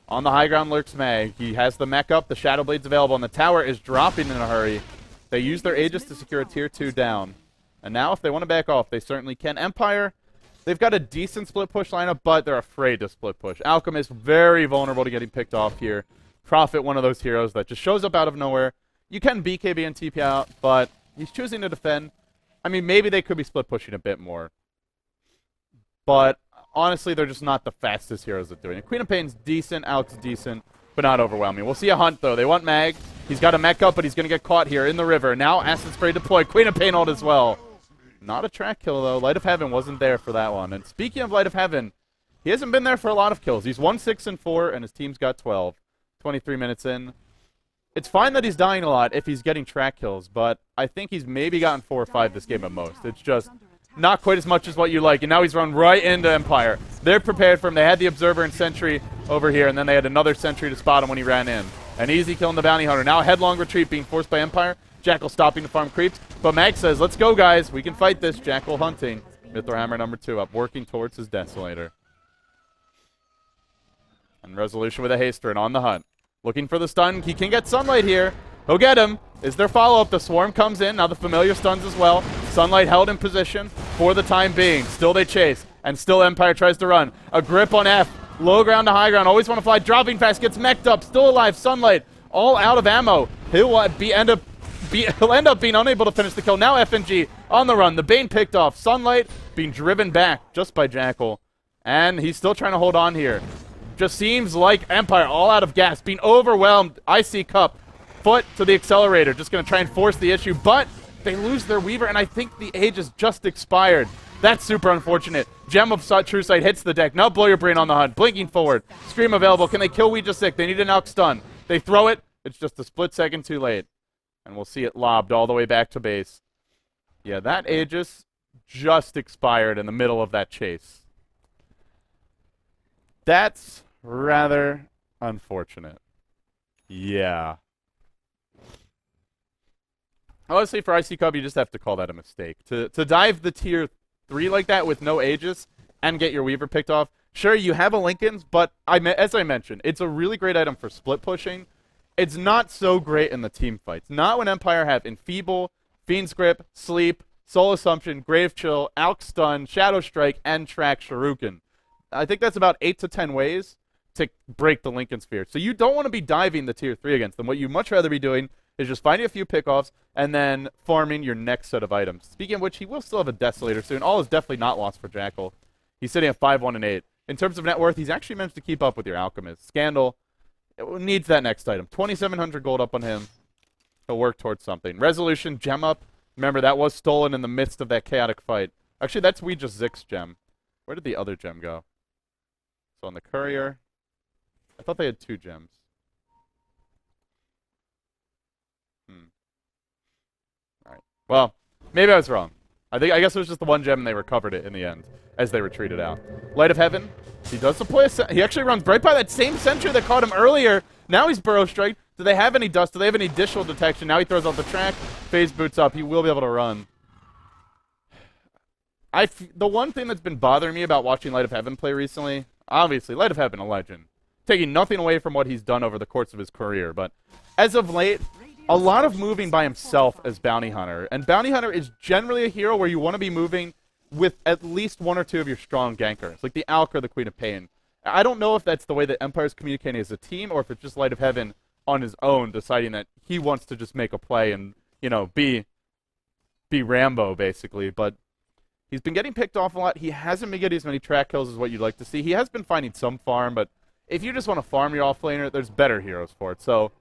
On the high ground lurks Mag. He has the mech up, the Shadow Blade's available, and the tower is dropping in a hurry. They use their Aegis to secure a tier 2 down. And now if they want to back off, they certainly can. Empire, they've got a decent split push lineup, but they're afraid to split push. Alchemist very vulnerable to getting picked off here. Prophet, one of those heroes that just shows up out of nowhere. You can BKB and TP out, but he's choosing to defend. I mean, maybe they could be split pushing a bit more. But honestly, they're just not the fastest heroes at doing it. Queen of Pain's decent, Alex decent, but not overwhelming. We'll see a hunt, though. They want Mag. He's got a mech up, but he's going to get caught here in the river. Now Acid Spray deployed. Queen of Pain ult as well. Not a track kill, though. Light of Heaven wasn't there for that one. And speaking of Light of Heaven, he hasn't been there for a lot of kills. He's 1-6-4, and his team's got 12. 23 minutes in. It's fine that he's dying a lot if he's getting track kills, but I think he's maybe gotten 4 or 5 this game at most. It's just not quite as much as what you like, and now he's run right into Empire. They're prepared for him. They had the Observer and Sentry over here, and then they had another Sentry to spot him when he ran in. An easy kill on the Bounty Hunter. Now a headlong retreat being forced by Empire. Jackal stopping the farm creeps, but Mag says, let's go, guys. We can fight this. Jackal hunting. Mithril Hammer number 2 up, working towards his Desolator. And Resolution with a haster and on the hunt. Looking for the stun. He can get Sunlight here. He'll get him. Is there follow-up? The Swarm comes in. Now the Familiar stuns as well. Sunlight held in position for the time being. Still they chase. And still Empire tries to run. A grip on F. Low ground to high ground. Always want to fly. Dropping fast. Gets mech'd up. Still alive. Sunlight all out of ammo. He'll end up being unable to finish the kill. Now FNG on the run. The Bane picked off. Sunlight being driven back just by Jackal. And he's still trying to hold on here. Just seems like Empire all out of gas. Being overwhelmed. ICCup. Foot to the accelerator. Just going to try and force the issue. But they lose their Weaver. And I think the age has just expired. That's super unfortunate. Gem of True Sight hits the deck. Now Blow Your Brain on the hunt. Blinking forward. Scream available. Can they kill Ouija Sick? They need an Alk stun. They throw it. It's just a split second too late. And we'll see it lobbed all the way back to base. Yeah, that Aegis just expired in the middle of that chase. That's rather unfortunate. Yeah. Honestly, for ICCup, you just have to call that a mistake. To dive the tier 3 like that with no Aegis and get your Weaver picked off, sure, you have a Linken's, but as I mentioned, it's a really great item for split pushing. It's not so great in the team fights. Not when Empire have Enfeeble, Fiend's Grip, Sleep, Soul Assumption, Grave Chill, Alk Stun, Shadow Strike, and Track Shuriken. I think that's about 8 to 10 ways to break the Linken Sphere. So you don't want to be diving the tier 3 against them. What you'd much rather be doing is just finding a few pickoffs and then farming your next set of items. Speaking of which, he will still have a Desolator soon. All is definitely not lost for Jackal. He's sitting at 5, 1, and 8. In terms of net worth, he's actually managed to keep up with your Alchemist. Scandal needs that next item. 2,700 gold up on him. He'll work towards something. Resolution, gem up. Remember, that was stolen in the midst of that chaotic fight. Actually, that's Ouija Zix's gem. Where did the other gem go? So on the Courier. I thought they had 2 gems. Alright. Well, maybe I was wrong. I guess it was just the 1 gem and they recovered it in the end as they retreated out. Light of Heaven. He does deploy he actually runs right by that same sentry that caught him earlier. Now he's Burrow Strike. Do they have any dust? Do they have any additional detection? Now he throws out the track. Phase boots up. He will be able to run. The one thing that's been bothering me about watching Light of Heaven play recently, obviously, Light of Heaven, a legend. Taking nothing away from what he's done over the course of his career. But as of late, a lot of moving by himself as Bounty Hunter. And Bounty Hunter is generally a hero where you want to be moving with at least 1 or 2 of your strong gankers, like the Alk or the Queen of Pain. I don't know if that's the way that Empire's communicating as a team or if it's just Light of Heaven on his own deciding that he wants to just make a play and, you know, be Rambo, basically. But he's been getting picked off a lot. He hasn't been getting as many track kills as what you'd like to see. He has been finding some farm, but if you just want to farm your offlaner, there's better heroes for it. So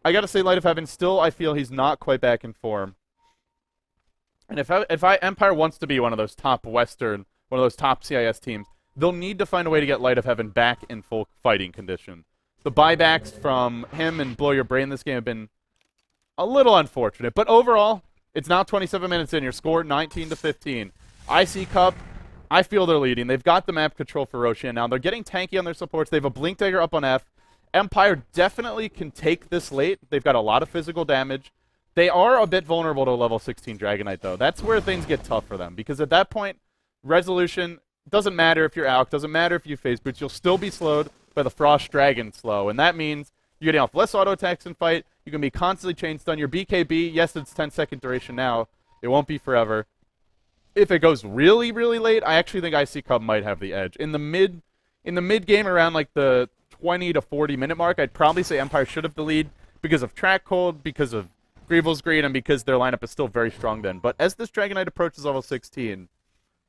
I got to say, Light of Heaven, still I feel he's not quite back in form. And if Empire wants to be one of those top Western, one of those top CIS teams, they'll need to find a way to get Light of Heaven back in full fighting condition. The buybacks from him and Blow Your Brain this game have been a little unfortunate. But overall, it's now 27 minutes in. Your score 19 to 15. ICCup, I feel they're leading. They've got the map control for Roshan now. They're getting tanky on their supports. They have a Blink Dagger up on F. Empire definitely can take this late. They've got a lot of physical damage. They are a bit vulnerable to a level 16 Dragonite, though. That's where things get tough for them. Because at that point, Resolution, doesn't matter if you're Alk, doesn't matter if you phase boots, you'll still be slowed by the Frost Dragon slow. And that means you're getting off less auto attacks in fight. You can be constantly chain stun. Your BKB, yes, it's 10-second duration now. It won't be forever. If it goes really, really late, I actually think ICCup might have the edge. In the mid game, around like the 20 to 40 minute mark, I'd probably say Empire should have the lead because of Track Cold, because of Grievel's Greed, and because their lineup is still very strong then. But as this Dragonite approaches level 16,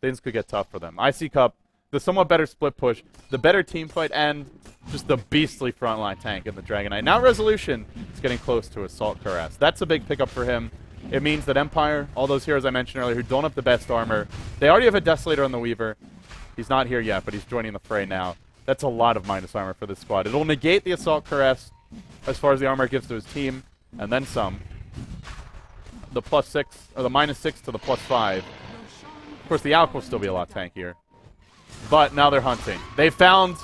things could get tough for them. ICCup, the somewhat better split push, the better team fight, and just the beastly frontline tank in the Dragonite. Now Resolution is getting close to Assault Cuirass. That's a big pickup for him. It means that Empire, all those heroes I mentioned earlier who don't have the best armor, they already have a Desolator on the Weaver. He's not here yet, but he's joining the fray now. That's a lot of minus armor for this squad. It'll negate the Assault Cuirass as far as the armor it gives to his team, and then some. The +6, or the -6 to the +5 Of course, the Alk will still be a lot tankier. But now they're hunting. They found...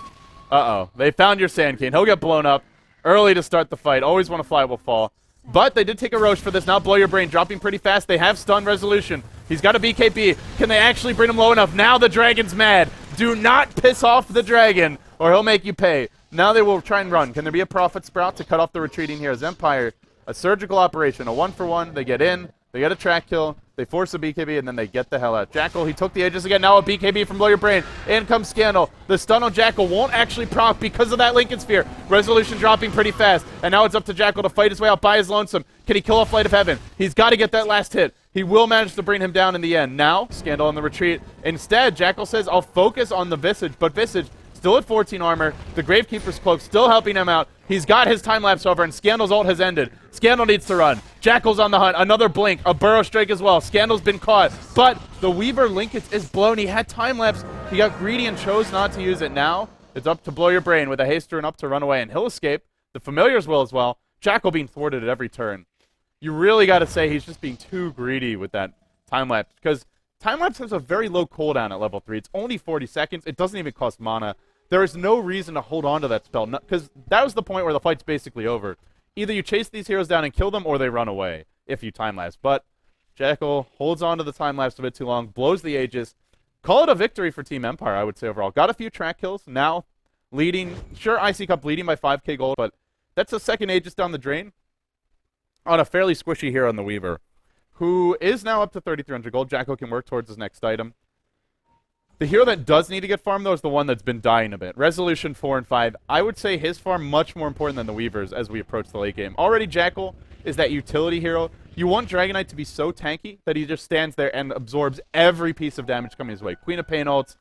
They found your Sand King. He'll get blown up early to start the fight. Always want to fly will fall. But they did take a Roche for this. Now Blow Your Brain dropping pretty fast. They have stun Resolution. He's got a BKB. Can they actually bring him low enough? Now the dragon's mad. Do not piss off the dragon or he'll make you pay. Now they will try and run. Can there be a Prophet Sprout to cut off the retreating heroes? Empire, a surgical operation, a 1-for-1. They get in. They get a track kill. They force a BKB, and then they get the hell out. Jackal, he took the Aegis again. Now a BKB from Blow Your Brain. In comes Scandal. The stun on Jackal won't actually proc because of that Lincoln Sphere. Resolution dropping pretty fast. And now it's up to Jackal to fight his way out by his lonesome. Can he kill off Light of Heaven? He's got to get that last hit. He will manage to bring him down in the end. Now, Scandal on the retreat. Instead, Jackal says, I'll focus on the Visage, but Visage still at 14 armor. The Gravekeeper's Cloak still helping him out. He's got his time-lapse over, and Scandal's ult has ended. Scandal needs to run. Jackal's on the hunt. Another blink. A Burrow Strike as well. Scandal's been caught. But the Weaver Linkage is blown. He had time-lapse. He got greedy and chose not to use it. Now, it's up to Blow Your Brain with a haster and up to run away, and he'll escape. The Familiars will as well. Jackal being thwarted at every turn. You really got to say he's just being too greedy with that time-lapse, because time-lapse has a very low cooldown at level 3. It's only 40 seconds. It doesn't even cost mana. There is no reason to hold on to that spell, because that was the point where the fight's basically over. Either you chase these heroes down and kill them, or they run away if you time-lapse. But Jackal holds on to the time-lapse a bit too long, blows the Aegis. Call it a victory for Team Empire, I would say, overall. Got a few track kills, now leading. Sure, ICCup leading by 5k gold, but that's a second Aegis down the drain on a fairly squishy hero in the Weaver, who is now up to 3,300 gold. Jackal can work towards his next item. The hero that does need to get farmed, though, is the one that's been dying a bit. Resolution 4 and 5. I would say his farm much more important than the Weaver's as we approach the late game. Already, Jackal is that utility hero. You want Dragonite to be so tanky that he just stands there and absorbs every piece of damage coming his way. Queen of Pain ults,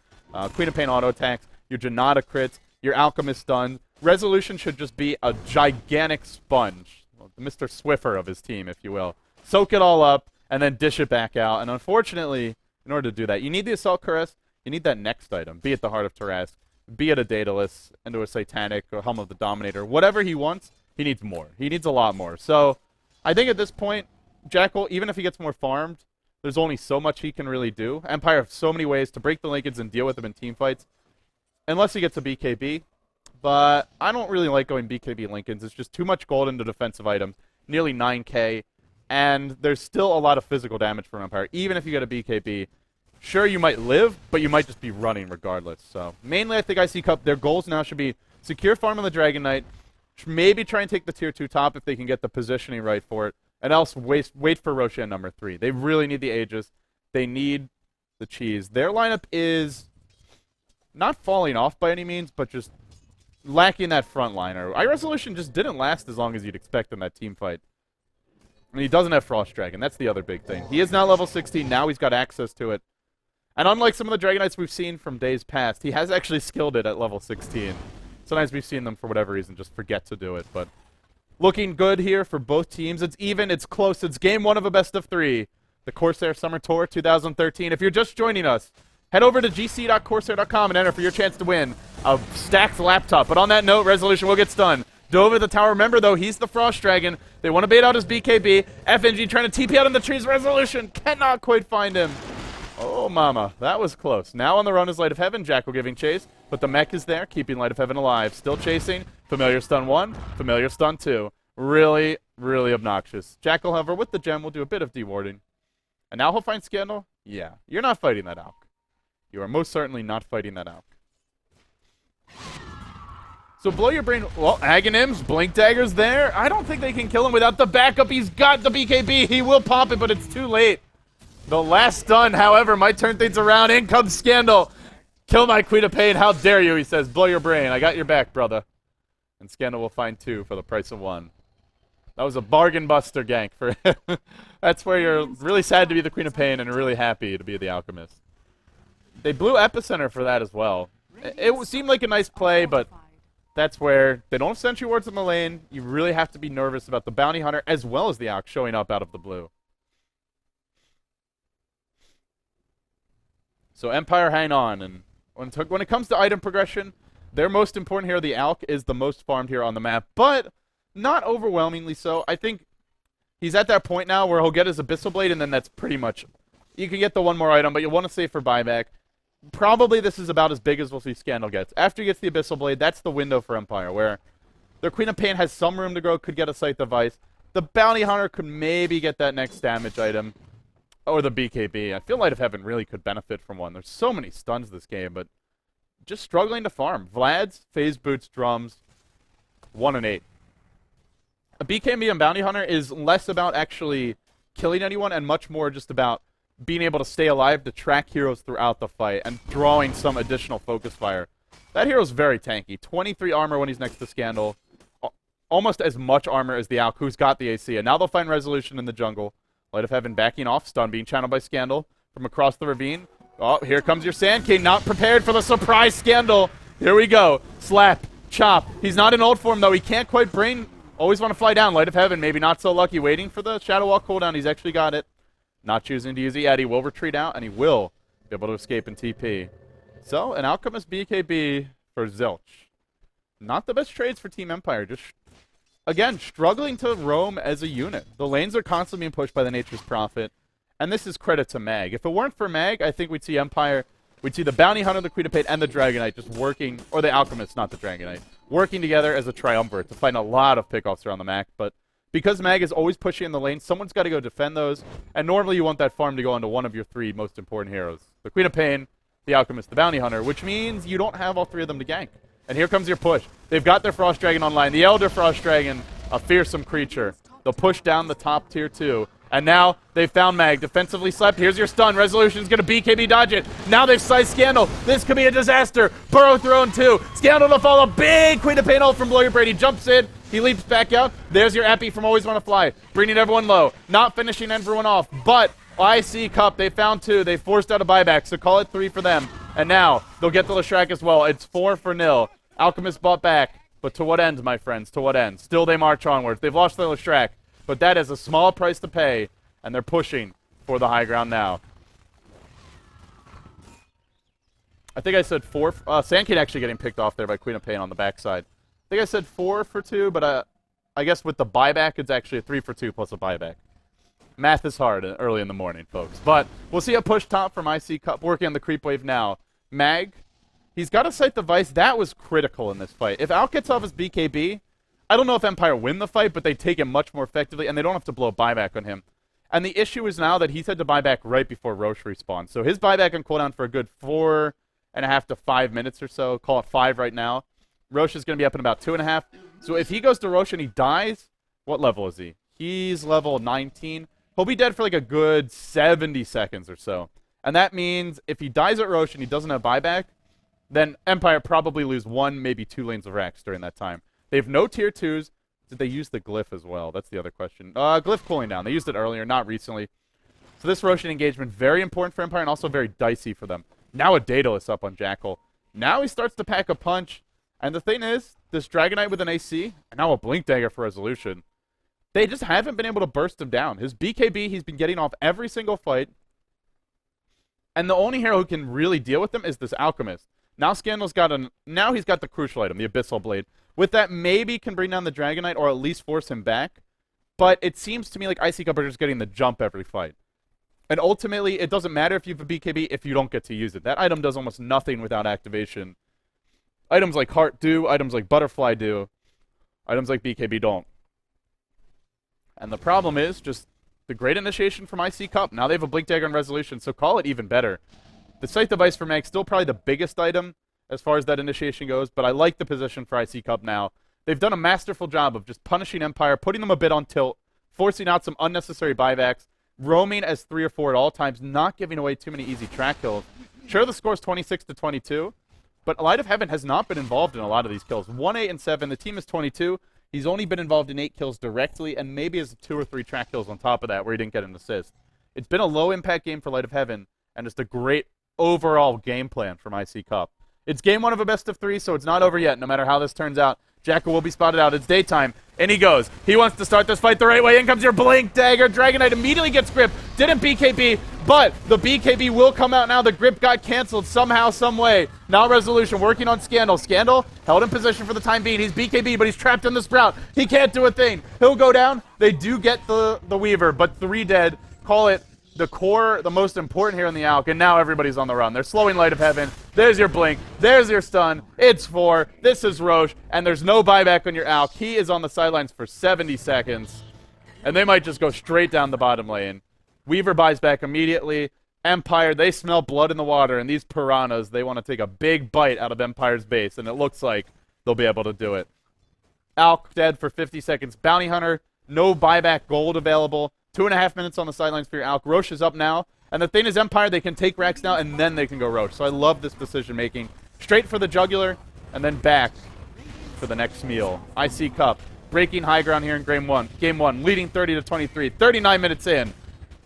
Queen of Pain auto attacks, your Janata crits, your Alchemist stun. Resolution should just be a gigantic sponge. Well, the Mr. Swiffer of his team, if you will. Soak it all up and then dish it back out. And unfortunately, in order to do that, you need the Assault Caress. You need that next item, be it the Heart of Tarrasque, be it a Daedalus, into a Satanic, or Helm of the Dominator. Whatever he wants, he needs more. He needs a lot more. So, I think at this point, Jackal, even if he gets more farmed, there's only so much he can really do. Empire have so many ways to break the Lincolns and deal with them in team fights, unless he gets a BKB. But I don't really like going BKB Lincolns. It's just too much gold into defensive items, nearly 9k, and there's still a lot of physical damage from Empire, even if you get a BKB. Sure, you might live, but you might just be running regardless. So, mainly, I think ICCup, their goals now should be secure farm on the Dragon Knight, maybe try and take the tier 2 top if they can get the positioning right for it, and else wait for Roshan number 3. They really need the Aegis. They need the cheese. Their lineup is not falling off by any means, but just lacking that frontliner. iResolution just didn't last as long as you'd expect in that team fight. And he doesn't have Frost Dragon. That's the other big thing. He is now level 16. Now he's got access to it. And unlike some of the Dragonites we've seen from days past, he has actually skilled it at level 16. Sometimes we've seen them, for whatever reason, just forget to do it. But looking good here for both teams. It's even, it's close. It's game 1 of a best of 3. The Corsair Summer Tour 2013. If you're just joining us, head over to gc.corsair.com and enter for your chance to win a stacked laptop. But on that note, Resolution will get stunned. Dove to the tower. Remember, though, he's the Frost Dragon. They want to bait out his BKB. FNG trying to TP out in the trees. Resolution cannot quite find him. Oh, mama. That was close. Now on the run is Light of Heaven. Jackal giving chase. But the mech is there, keeping Light of Heaven alive. Still chasing. Familiar stun 1. Familiar stun 2. Really, really obnoxious. Jackal, however, with the gem, will do a bit of dewarding. And now he'll find Scandal? Yeah. You're not fighting that Alk. You are most certainly not fighting that Alk. So Blow Your Brain, well, Aghanims, Blink Dagger's there. I don't think they can kill him without the backup. He's got the BKB. He will pop it, but it's too late. The last stun, however, might turn things around. In comes Scandal. Kill my Queen of Pain. How dare you, he says. Blow your brain. I got your back, brother. And Scandal will find 2 for the price of 1. That was a bargain buster gank for him. That's where you're really sad to be the Queen of Pain and really happy to be the Alchemist. They blew Epicenter for that as well. It seemed like a nice play, but that's where they don't have Sentry Wards in the lane. You really have to be nervous about the Bounty Hunter as well as the Alk showing up out of the blue. So Empire hang on, and when it comes to item progression, their most important hero, the Alk, is the most farmed hero on the map, but not overwhelmingly so. I think he's at that point now where he'll get his Abyssal Blade, and then that's pretty much You can get the one more item, but you want to save for buyback. Probably this is about as big as we'll see Scandal gets. After he gets the Abyssal Blade, that's the window for Empire, where their Queen of Pain has some room to grow, could get a Scythe Device. The Bounty Hunter could maybe get that next damage item. Or the BKB. I feel Light of Heaven really could benefit from one. There's so many stuns this game, but just struggling to farm. Vlad's, Phase Boots, Drums, 1 and 8. A BKB and Bounty Hunter is less about actually killing anyone and much more just about being able to stay alive to track heroes throughout the fight and drawing some additional focus fire. That hero's very tanky. 23 armor when he's next to Scandal. Almost as much armor as the Alk, who's got the AC. And now they'll find Resolution in the jungle. Light of Heaven backing off. Stun being channeled by Scandal from across the ravine. Oh, here comes your Sand King. Not prepared for the surprise Scandal. Here we go. Slap. Chop. He's not in ult form, though. He can't quite bring... Always want to fly down. Light of Heaven, maybe not so lucky. Waiting for the Shadow Wall cooldown. He's actually got it. Not choosing to use it yet. He will retreat out, and he will be able to escape in TP. So, an Alchemist BKB for Zilch. Not the best trades for Team Empire. Just, again, struggling to roam as a unit. The lanes are constantly being pushed by the Nature's Prophet, and this is credit to Mag. If it weren't for Mag, I think we'd see Empire... We'd see the Bounty Hunter, the Queen of Pain, and the Dragon Knight just working... Or the Alchemist, not the Dragon Knight. Working together as a triumvirate to find a lot of pickoffs around the map, but because Mag is always pushing in the lane, someone's got to go defend those, and normally you want that farm to go onto one of your 3 most important heroes. The Queen of Pain, the Alchemist, the Bounty Hunter, which means you don't have all 3 of them to gank. And here comes your push. They've got their Frost Dragon online. The Elder Frost Dragon, a fearsome creature. They'll push down the top tier 2. And now they've found Mag. Defensively slept. Here's your stun. Resolution's going to BKB dodge it. Now they've sized Scandal. This could be a disaster. Burrow Throne 2. Scandal to follow. Big Queen of Pain ult from Lawyer Brady. Jumps in. He leaps back out. There's your Epi from Always Want to Fly. Bringing everyone low. Not finishing everyone off. But ICCup, they found 2. They forced out a buyback, so call it 3 for them. And now they'll get the Leshrac as well. It's 4-0. Alchemist bought back. But to what end, my friends? To what end? Still they march onwards. They've lost their Leshrac. But that is a small price to pay, and they're pushing for the high ground now. I think I said 4. Sand King actually getting picked off there by Queen of Pain on the backside. I think I said 4 for 2, but I guess with the buyback, it's actually a 3 for 2 plus a buyback. Math is hard early in the morning, folks. But we'll see a push top from ICCup working on the creep wave now. Mag, he's got a Scythe Device. That was critical in this fight. If Alk gets off his BKB... I don't know if Empire win the fight, but they take him much more effectively, and they don't have to blow buyback on him. And the issue is now that he's had to buy back right before Roche respawns. So his buyback on cooldown for a good 4.5 to 5 minutes or so. Call it 5 right now. Roche is going to be up in about 2.5. So if he goes to Roche and he dies, what level is he? He's level 19. He'll be dead for like a good 70 seconds or so. And that means if he dies at Roche and he doesn't have buyback, then Empire probably lose 1, maybe 2 lanes of Rax during that time. They have no tier 2s. Did they use the glyph as well? That's the other question. Glyph cooling down. They used it earlier, not recently. So this Roshan engagement, very important for Empire and also very dicey for them. Now a Daedalus up on Jackal. Now he starts to pack a punch. And the thing is, this Dragon Knight with an AC, and now a Blink Dagger for Resolution. They just haven't been able to burst him down. His BKB, he's been getting off every single fight. And the only hero who can really deal with them is this Alchemist. Now Scandal's got now he's got the crucial item, the Abyssal Blade. With that, maybe can bring down the Dragon Knight or at least force him back. But it seems to me like ICCup are just getting the jump every fight. And ultimately, it doesn't matter if you have a BKB if you don't get to use it. That item does almost nothing without activation. Items like Heart do, items like Butterfly do, items like BKB don't. And the problem is just the great initiation from ICCup. Now they have a Blink Dagger and Resolution, so call it even better. The Scythe Device for Mag still probably the biggest item as far as that initiation goes, but I like the position for ICCup now. They've done a masterful job of just punishing Empire, putting them a bit on tilt, forcing out some unnecessary buybacks, roaming as 3 or 4 at all times, not giving away too many easy track kills. Sure, the score's 26-22, but Light of Heaven has not been involved in a lot of these kills. 1, 8, and 7. The team is 22. He's only been involved in 8 kills directly, and maybe has 2 or 3 track kills on top of that where he didn't get an assist. It's been a low-impact game for Light of Heaven, and just a great overall game plan from ICCup. It's game 1 of a best of 3, so it's not over yet, no matter how this turns out. Jackal will be spotted out. It's daytime, and he goes. He wants to start this fight the right way. In comes your Blink Dagger. Dragon Knight immediately gets grip. Didn't BKB, but the BKB will come out now. The grip got canceled somehow, some way. Now Resolution working on Scandal. Scandal held in position for the time being. He's BKB, but he's trapped in the Sprout. He can't do a thing. He'll go down. They do get the Weaver, but 3 dead. Call it the core, the most important here in the Alk, and now everybody's on the run. They're slowing Light of Heaven. There's your blink. There's your stun. It's 4. This is Roche, and there's no buyback on your Alk. He is on the sidelines for 70 seconds, and they might just go straight down the bottom lane. Weaver buys back immediately. Empire, they smell blood in the water, and these piranhas, they want to take a big bite out of Empire's base, and it looks like they'll be able to do it. Alk dead for 50 seconds. Bounty Hunter, no buyback gold available. 2.5 minutes on the sidelines for your Alk. Roche is up now, and the thing is Empire, they can take Rax now, and then they can go Roche. So I love this decision-making. Straight for the jugular, and then back for the next meal. ICCup, breaking high ground here in Game 1, leading 30-23, 39 minutes in.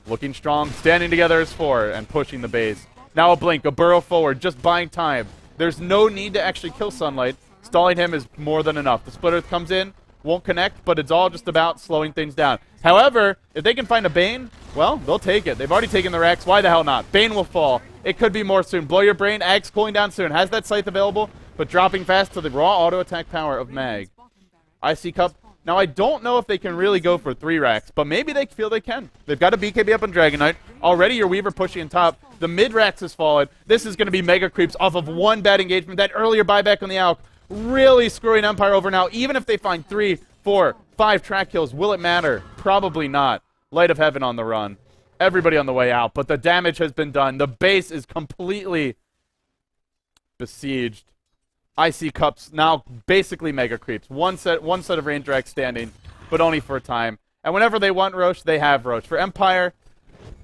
Looking strong, standing together as 4, and pushing the base. Now a blink, a burrow forward, just buying time. There's no need to actually kill Sunlight. Stalling him is more than enough. The Split Earth comes in, won't connect, but it's all just about slowing things down. However, if they can find a Bane, well, they'll take it. They've already taken the Rex. Why the hell not? Bane will fall. It could be more soon. Blow your brain. Ag's cooling down soon. Has that Scythe available, but dropping fast to the raw auto attack power of Mag. ICCup. Now, I don't know if they can really go for 3 racks, but maybe they feel they can. They've got a BKB up on Dragon Knight. Already your Weaver pushing in top. The mid racks has fallen. This is going to be mega creeps off of 1 bad engagement. That earlier buyback on the Alk really screwing Empire over now. Even if they find 3, 4, 5 track kills, will it matter? Probably not. Light of Heaven on the run. Everybody on the way out, but the damage has been done. The base is completely besieged. ICCups now basically mega creeps. One set of range racks standing, but only for a time. And whenever they want Roche, they have Roche. For Empire,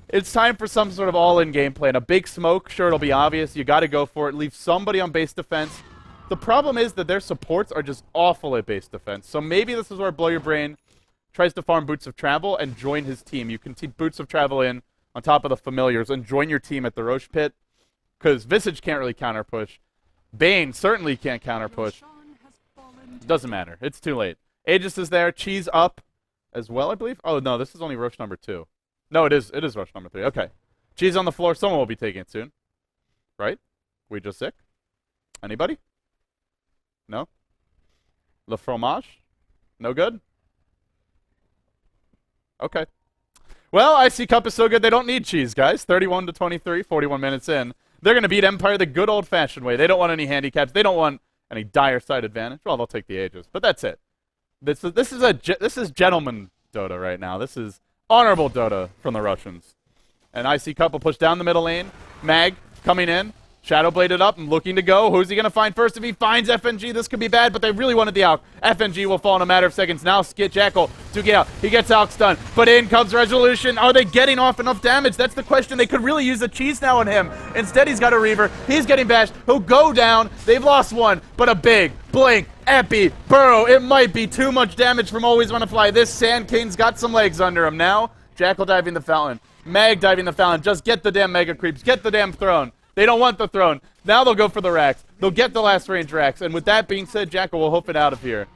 it's time for some sort of all-in game plan. A big smoke, sure, it'll be obvious. You got to go for it. Leave somebody on base defense. The problem is that their supports are just awful at base defense. So maybe this is where Blow Your Brain tries to farm Boots of Travel and join his team. You can keep Boots of Travel in on top of the familiars and join your team at the Roche pit, because Visage can't really counter push. Bane certainly can't counter push. Doesn't matter. It's too late. Aegis is there. Cheese up as well, I believe. Oh, no, this is only Roche number 2. No, it is Roche number 3. Okay. Cheese on the floor. Someone will be taking it soon. Right? We just sick? Anybody? No? Le Fromage? No good? Okay. Well, ICCup is so good they don't need cheese, guys. 31-23, 41 minutes in. They're going to beat Empire the good old-fashioned way. They don't want any handicaps. They don't want any dire side advantage. Well, they'll take the Aegis, but that's it. This is gentleman Dota right now. This is honorable Dota from the Russians. And ICCup will push down the middle lane. Mag coming in. Shadow bladed up and looking to go. Who's he going to find first? If he finds FNG, this could be bad, but they really wanted the Alk. FNG will fall in a matter of seconds. Now Skit Jackal to get out. He gets Alk stunned, but in comes Resolution. Are they getting off enough damage? That's the question. They could really use a cheese now on him. Instead, he's got a Reaver. He's getting bashed. He'll go down. They've lost one, but a big blink, epi, burrow. It might be too much damage from Always Wanna Fly. This Sand King's got some legs under him. Now, Jackal diving the fountain. Mag diving the fountain. Just get the damn mega creeps. Get the damn throne. They don't want the throne. Now they'll go for the racks. They'll get the last range racks. And with that being said, Jackal will hoof it out of here.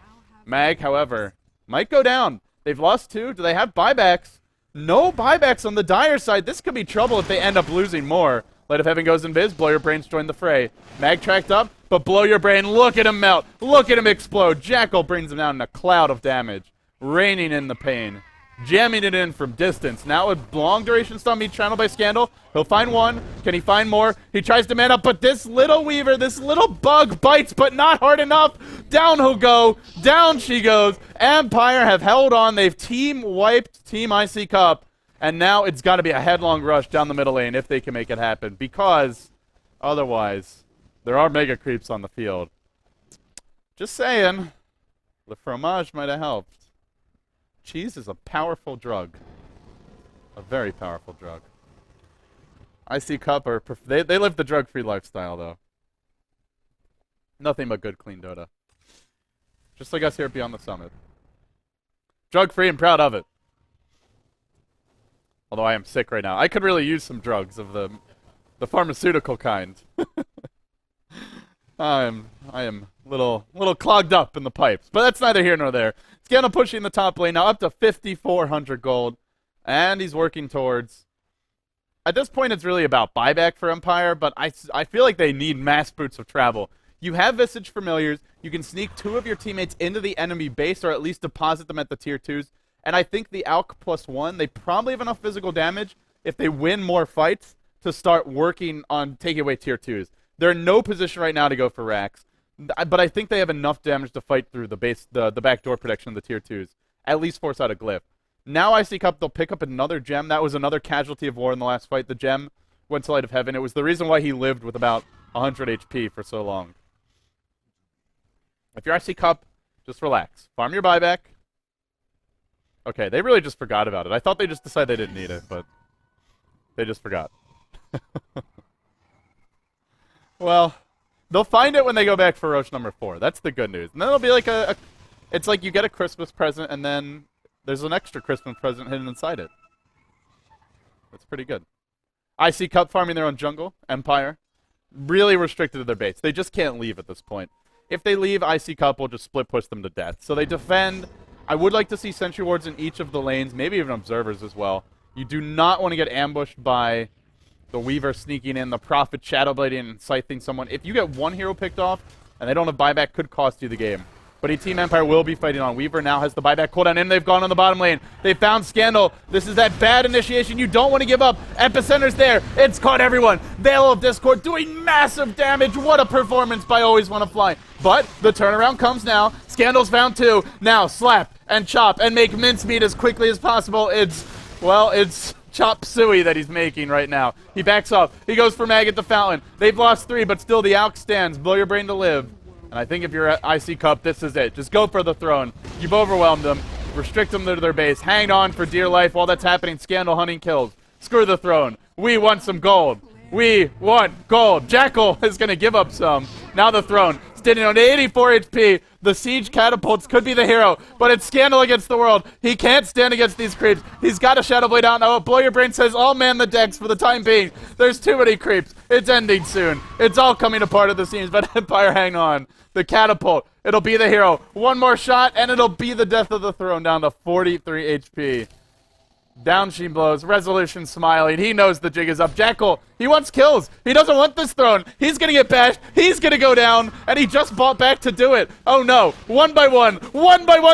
Mag, however, might go down. They've lost 2. Do they have buybacks? No buybacks on the dire side. This could be trouble if they end up losing more. Light of Heaven goes invis. Blow Your Brains join the fray. Mag tracked up, but Blow Your Brain. Look at him melt. Look at him explode. Jackal brings him down in a cloud of damage. Raining in the pain. Jamming it in from distance. Now a long duration stun being channeled by Scandal. He'll find 1. Can he find more? He tries to man up, but this little Weaver, this little bug bites, but not hard enough. Down he'll go. Down she goes. Empire have held on. They've team wiped Team ICCup. And now it's got to be a headlong rush down the middle lane if they can make it happen. Because otherwise, there are mega creeps on the field. Just saying. Le Fromage might have helped. Cheese is a powerful drug. A very powerful drug. ICCup are they live the drug-free lifestyle, though. Nothing but good, clean Dota. Just like us here at Beyond the Summit. Drug-free and proud of it. Although I am sick right now. I could really use some drugs of the pharmaceutical kind. I am a little clogged up in the pipes, but that's neither here nor there. Scandal pushing the top lane now up to 5,400 gold, and he's working towards. At this point, it's really about buyback for Empire, but I feel like they need mass Boots of Travel. You have Visage Familiars. You can sneak 2 of your teammates into the enemy base, or at least deposit them at the tier 2s. And I think the Alk +1, they probably have enough physical damage if they win more fights, to start working on taking away tier 2s. They're in no position right now to go for racks, but I think they have enough damage to fight through the backdoor protection of the tier 2s. At least force out a glyph. Now ICCup, they'll pick up another gem. That was another casualty of war in the last fight. The gem went to Light of Heaven. It was the reason why he lived with about 100 HP for so long. If you're ICCup, just relax. Farm your buyback. Okay, they really just forgot about it. I thought they just decided they didn't need it, but they just forgot. Well, they'll find it when they go back for Roche number 4. That's the good news. And then it'll be like it's like you get a Christmas present and then there's an extra Christmas present hidden inside it. That's pretty good. ICCup farming their own jungle. Empire. Really restricted to their base. They just can't leave at this point. If they leave, ICCup will just split push them to death. So they defend. I would like to see sentry wards in each of the lanes, maybe even observers as well. You do not want to get ambushed by the Weaver sneaking in, the Prophet shadowblading and scything someone. If you get one hero picked off and they don't have buyback, could cost you the game. But Team Empire will be fighting on. Weaver now has the buyback cooldown in. They've gone on the bottom lane. They found Scandal. This is that bad initiation. You don't want to give up. Epicenter's there. It's caught everyone. Veil of Discord doing massive damage. What a performance by Always Wanna Fly. But the turnaround comes now. Scandal's found 2. Now slap and chop and make mincemeat as quickly as possible. It's chop suey that he's making right now. He backs up. He goes for Mag at the Fountain. They've lost 3, but still the Alk stands. Blow your brain to live. And I think if you're at ICCup, this is it. Just go for the throne. You've overwhelmed them. Restrict them to their base. Hang on for dear life while that's happening. Scandal hunting kills. Screw the throne. We want some gold. We want gold. Jackal is going to give up some. Now the throne. Standing on 84 HP. The siege catapults could be the hero, but it's Scandal against the world. He can't stand against these creeps. He's got a Shadowblade out now. Blow Your Brain says, all man the decks for the time being. There's too many creeps. It's ending soon. It's all coming apart at the seams, but Empire, hang on. The catapult. It'll be the hero. One more shot, and it'll be the death of the throne down to 43 HP. Down she blows. Resolution smiling. He knows the jig is up. Jackal, he wants kills. He doesn't want this throne. He's going to get bashed. He's going to go down, and he just bought back to do it. Oh, no. One by one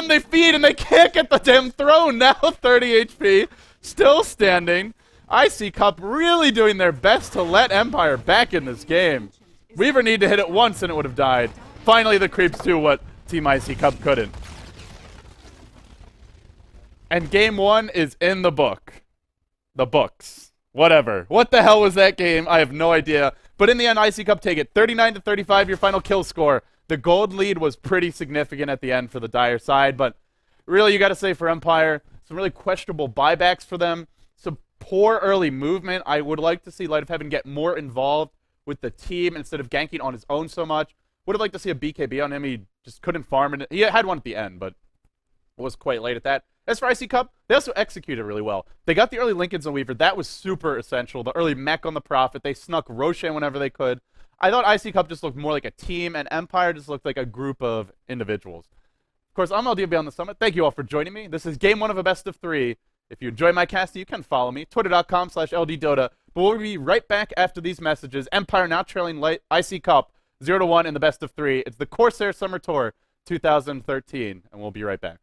they feed, and they can't get the damn throne. Now 30 HP. Still standing. ICCup really doing their best to let Empire back in this game. Weaver needed to hit it once, and it would have died. Finally, the creeps do what Team ICCup couldn't. And game 1 is in the book. The books. Whatever. What the hell was that game? I have no idea. But in the end, ICCup take it. 39-35, your final kill score. The gold lead was pretty significant at the end for the Dire side, but really, you got to say for Empire, some really questionable buybacks for them. Some poor early movement. I would like to see Light of Heaven get more involved with the team instead of ganking on his own so much. Would have liked to see a BKB on him. He just couldn't farm it. He had one at the end, but it was quite late at that. As for ICCup, they also executed really well. They got the early Lincolns on Weaver. That was super essential. The early mech on the Prophet. They snuck Roshan whenever they could. I thought ICCup just looked more like a team, and Empire just looked like a group of individuals. Of course, I'm LD Beyond the Summit. Thank you all for joining me. This is game 1 of a best of 3. If you enjoy my cast, you can follow me. Twitter.com/LDDota. But we'll be right back after these messages. Empire now trailing ICCup 0-1 in the best of 3. It's the Corsair Summer Tour 2013, and we'll be right back.